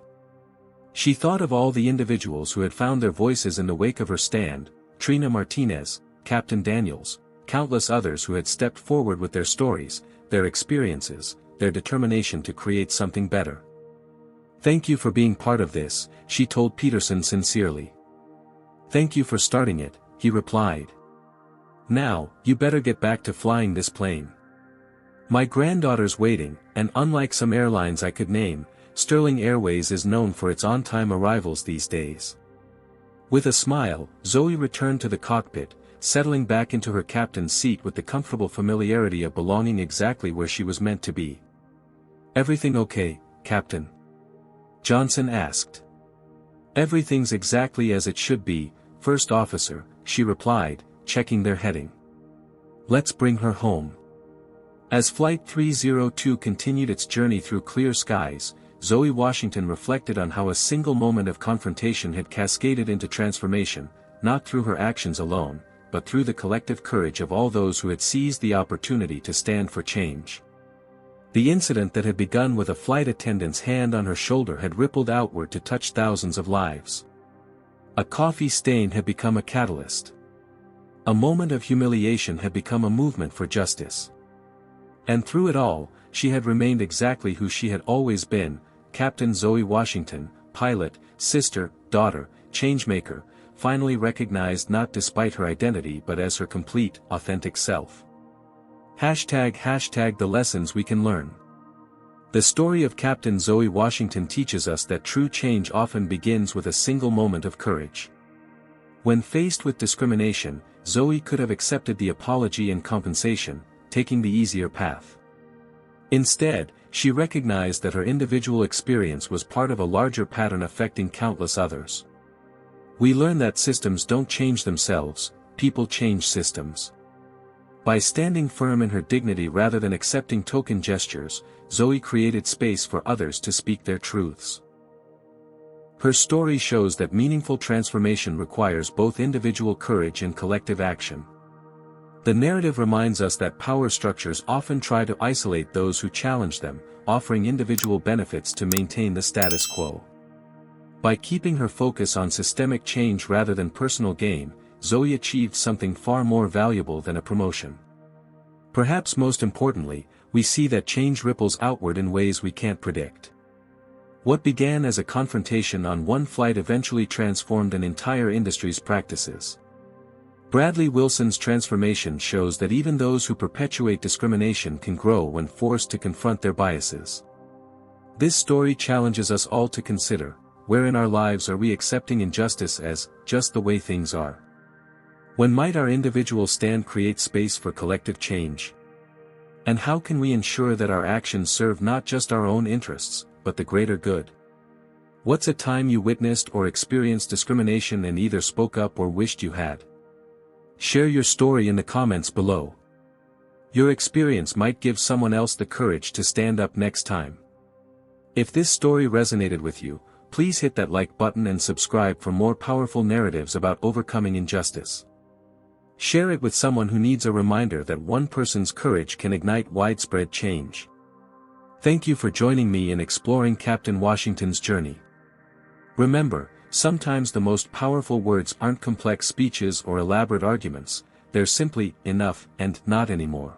She thought of all the individuals who had found their voices in the wake of her stand, Trina Martinez, Captain Daniels, countless others who had stepped forward with their stories, their experiences, their determination to create something better. Thank you for being part of this, she told Peterson sincerely. Thank you for starting it, he replied. Now, you better get back to flying this plane. My granddaughter's waiting, and unlike some airlines I could name, Sterling Airways is known for its on-time arrivals these days. With a smile, Zoe returned to the cockpit, settling back into her captain's seat with the comfortable familiarity of belonging exactly where she was meant to be. Everything okay, Captain? Johnson asked. Everything's exactly as it should be, First Officer, she replied, checking their heading. Let's bring her home. As Flight 302 continued its journey through clear skies, Zoe Washington reflected on how a single moment of confrontation had cascaded into transformation, not through her actions alone, but through the collective courage of all those who had seized the opportunity to stand for change. The incident that had begun with a flight attendant's hand on her shoulder had rippled outward to touch thousands of lives. A coffee stain had become a catalyst. A moment of humiliation had become a movement for justice. And through it all, she had remained exactly who she had always been, Captain Zoe Washington, pilot, sister, daughter, changemaker, finally recognized not despite her identity but as her complete, authentic self. #the lessons we can learn. The story of Captain Zoe Washington teaches us that true change often begins with a single moment of courage. When faced with discrimination, Zoe could have accepted the apology and compensation, taking the easier path. Instead, she recognized that her individual experience was part of a larger pattern affecting countless others. We learn that systems don't change themselves, people change systems. By standing firm in her dignity rather than accepting token gestures, Zoe created space for others to speak their truths. Her story shows that meaningful transformation requires both individual courage and collective action. The narrative reminds us that power structures often try to isolate those who challenge them, offering individual benefits to maintain the status quo. By keeping her focus on systemic change rather than personal gain, Zoe achieved something far more valuable than a promotion. Perhaps most importantly, we see that change ripples outward in ways we can't predict. What began as a confrontation on one flight eventually transformed an entire industry's practices. Bradley Wilson's transformation shows that even those who perpetuate discrimination can grow when forced to confront their biases. This story challenges us all to consider, where in our lives are we accepting injustice as just the way things are? When might our individual stand create space for collective change? And how can we ensure that our actions serve not just our own interests, but the greater good? What's a time you witnessed or experienced discrimination and either spoke up or wished you had? Share your story in the comments below. Your experience might give someone else the courage to stand up next time. If this story resonated with you, please hit that like button and subscribe for more powerful narratives about overcoming injustice. Share it with someone who needs a reminder that one person's courage can ignite widespread change. Thank you for joining me in exploring Captain Washington's journey. Remember, sometimes the most powerful words aren't complex speeches or elaborate arguments, they're simply enough and not anymore.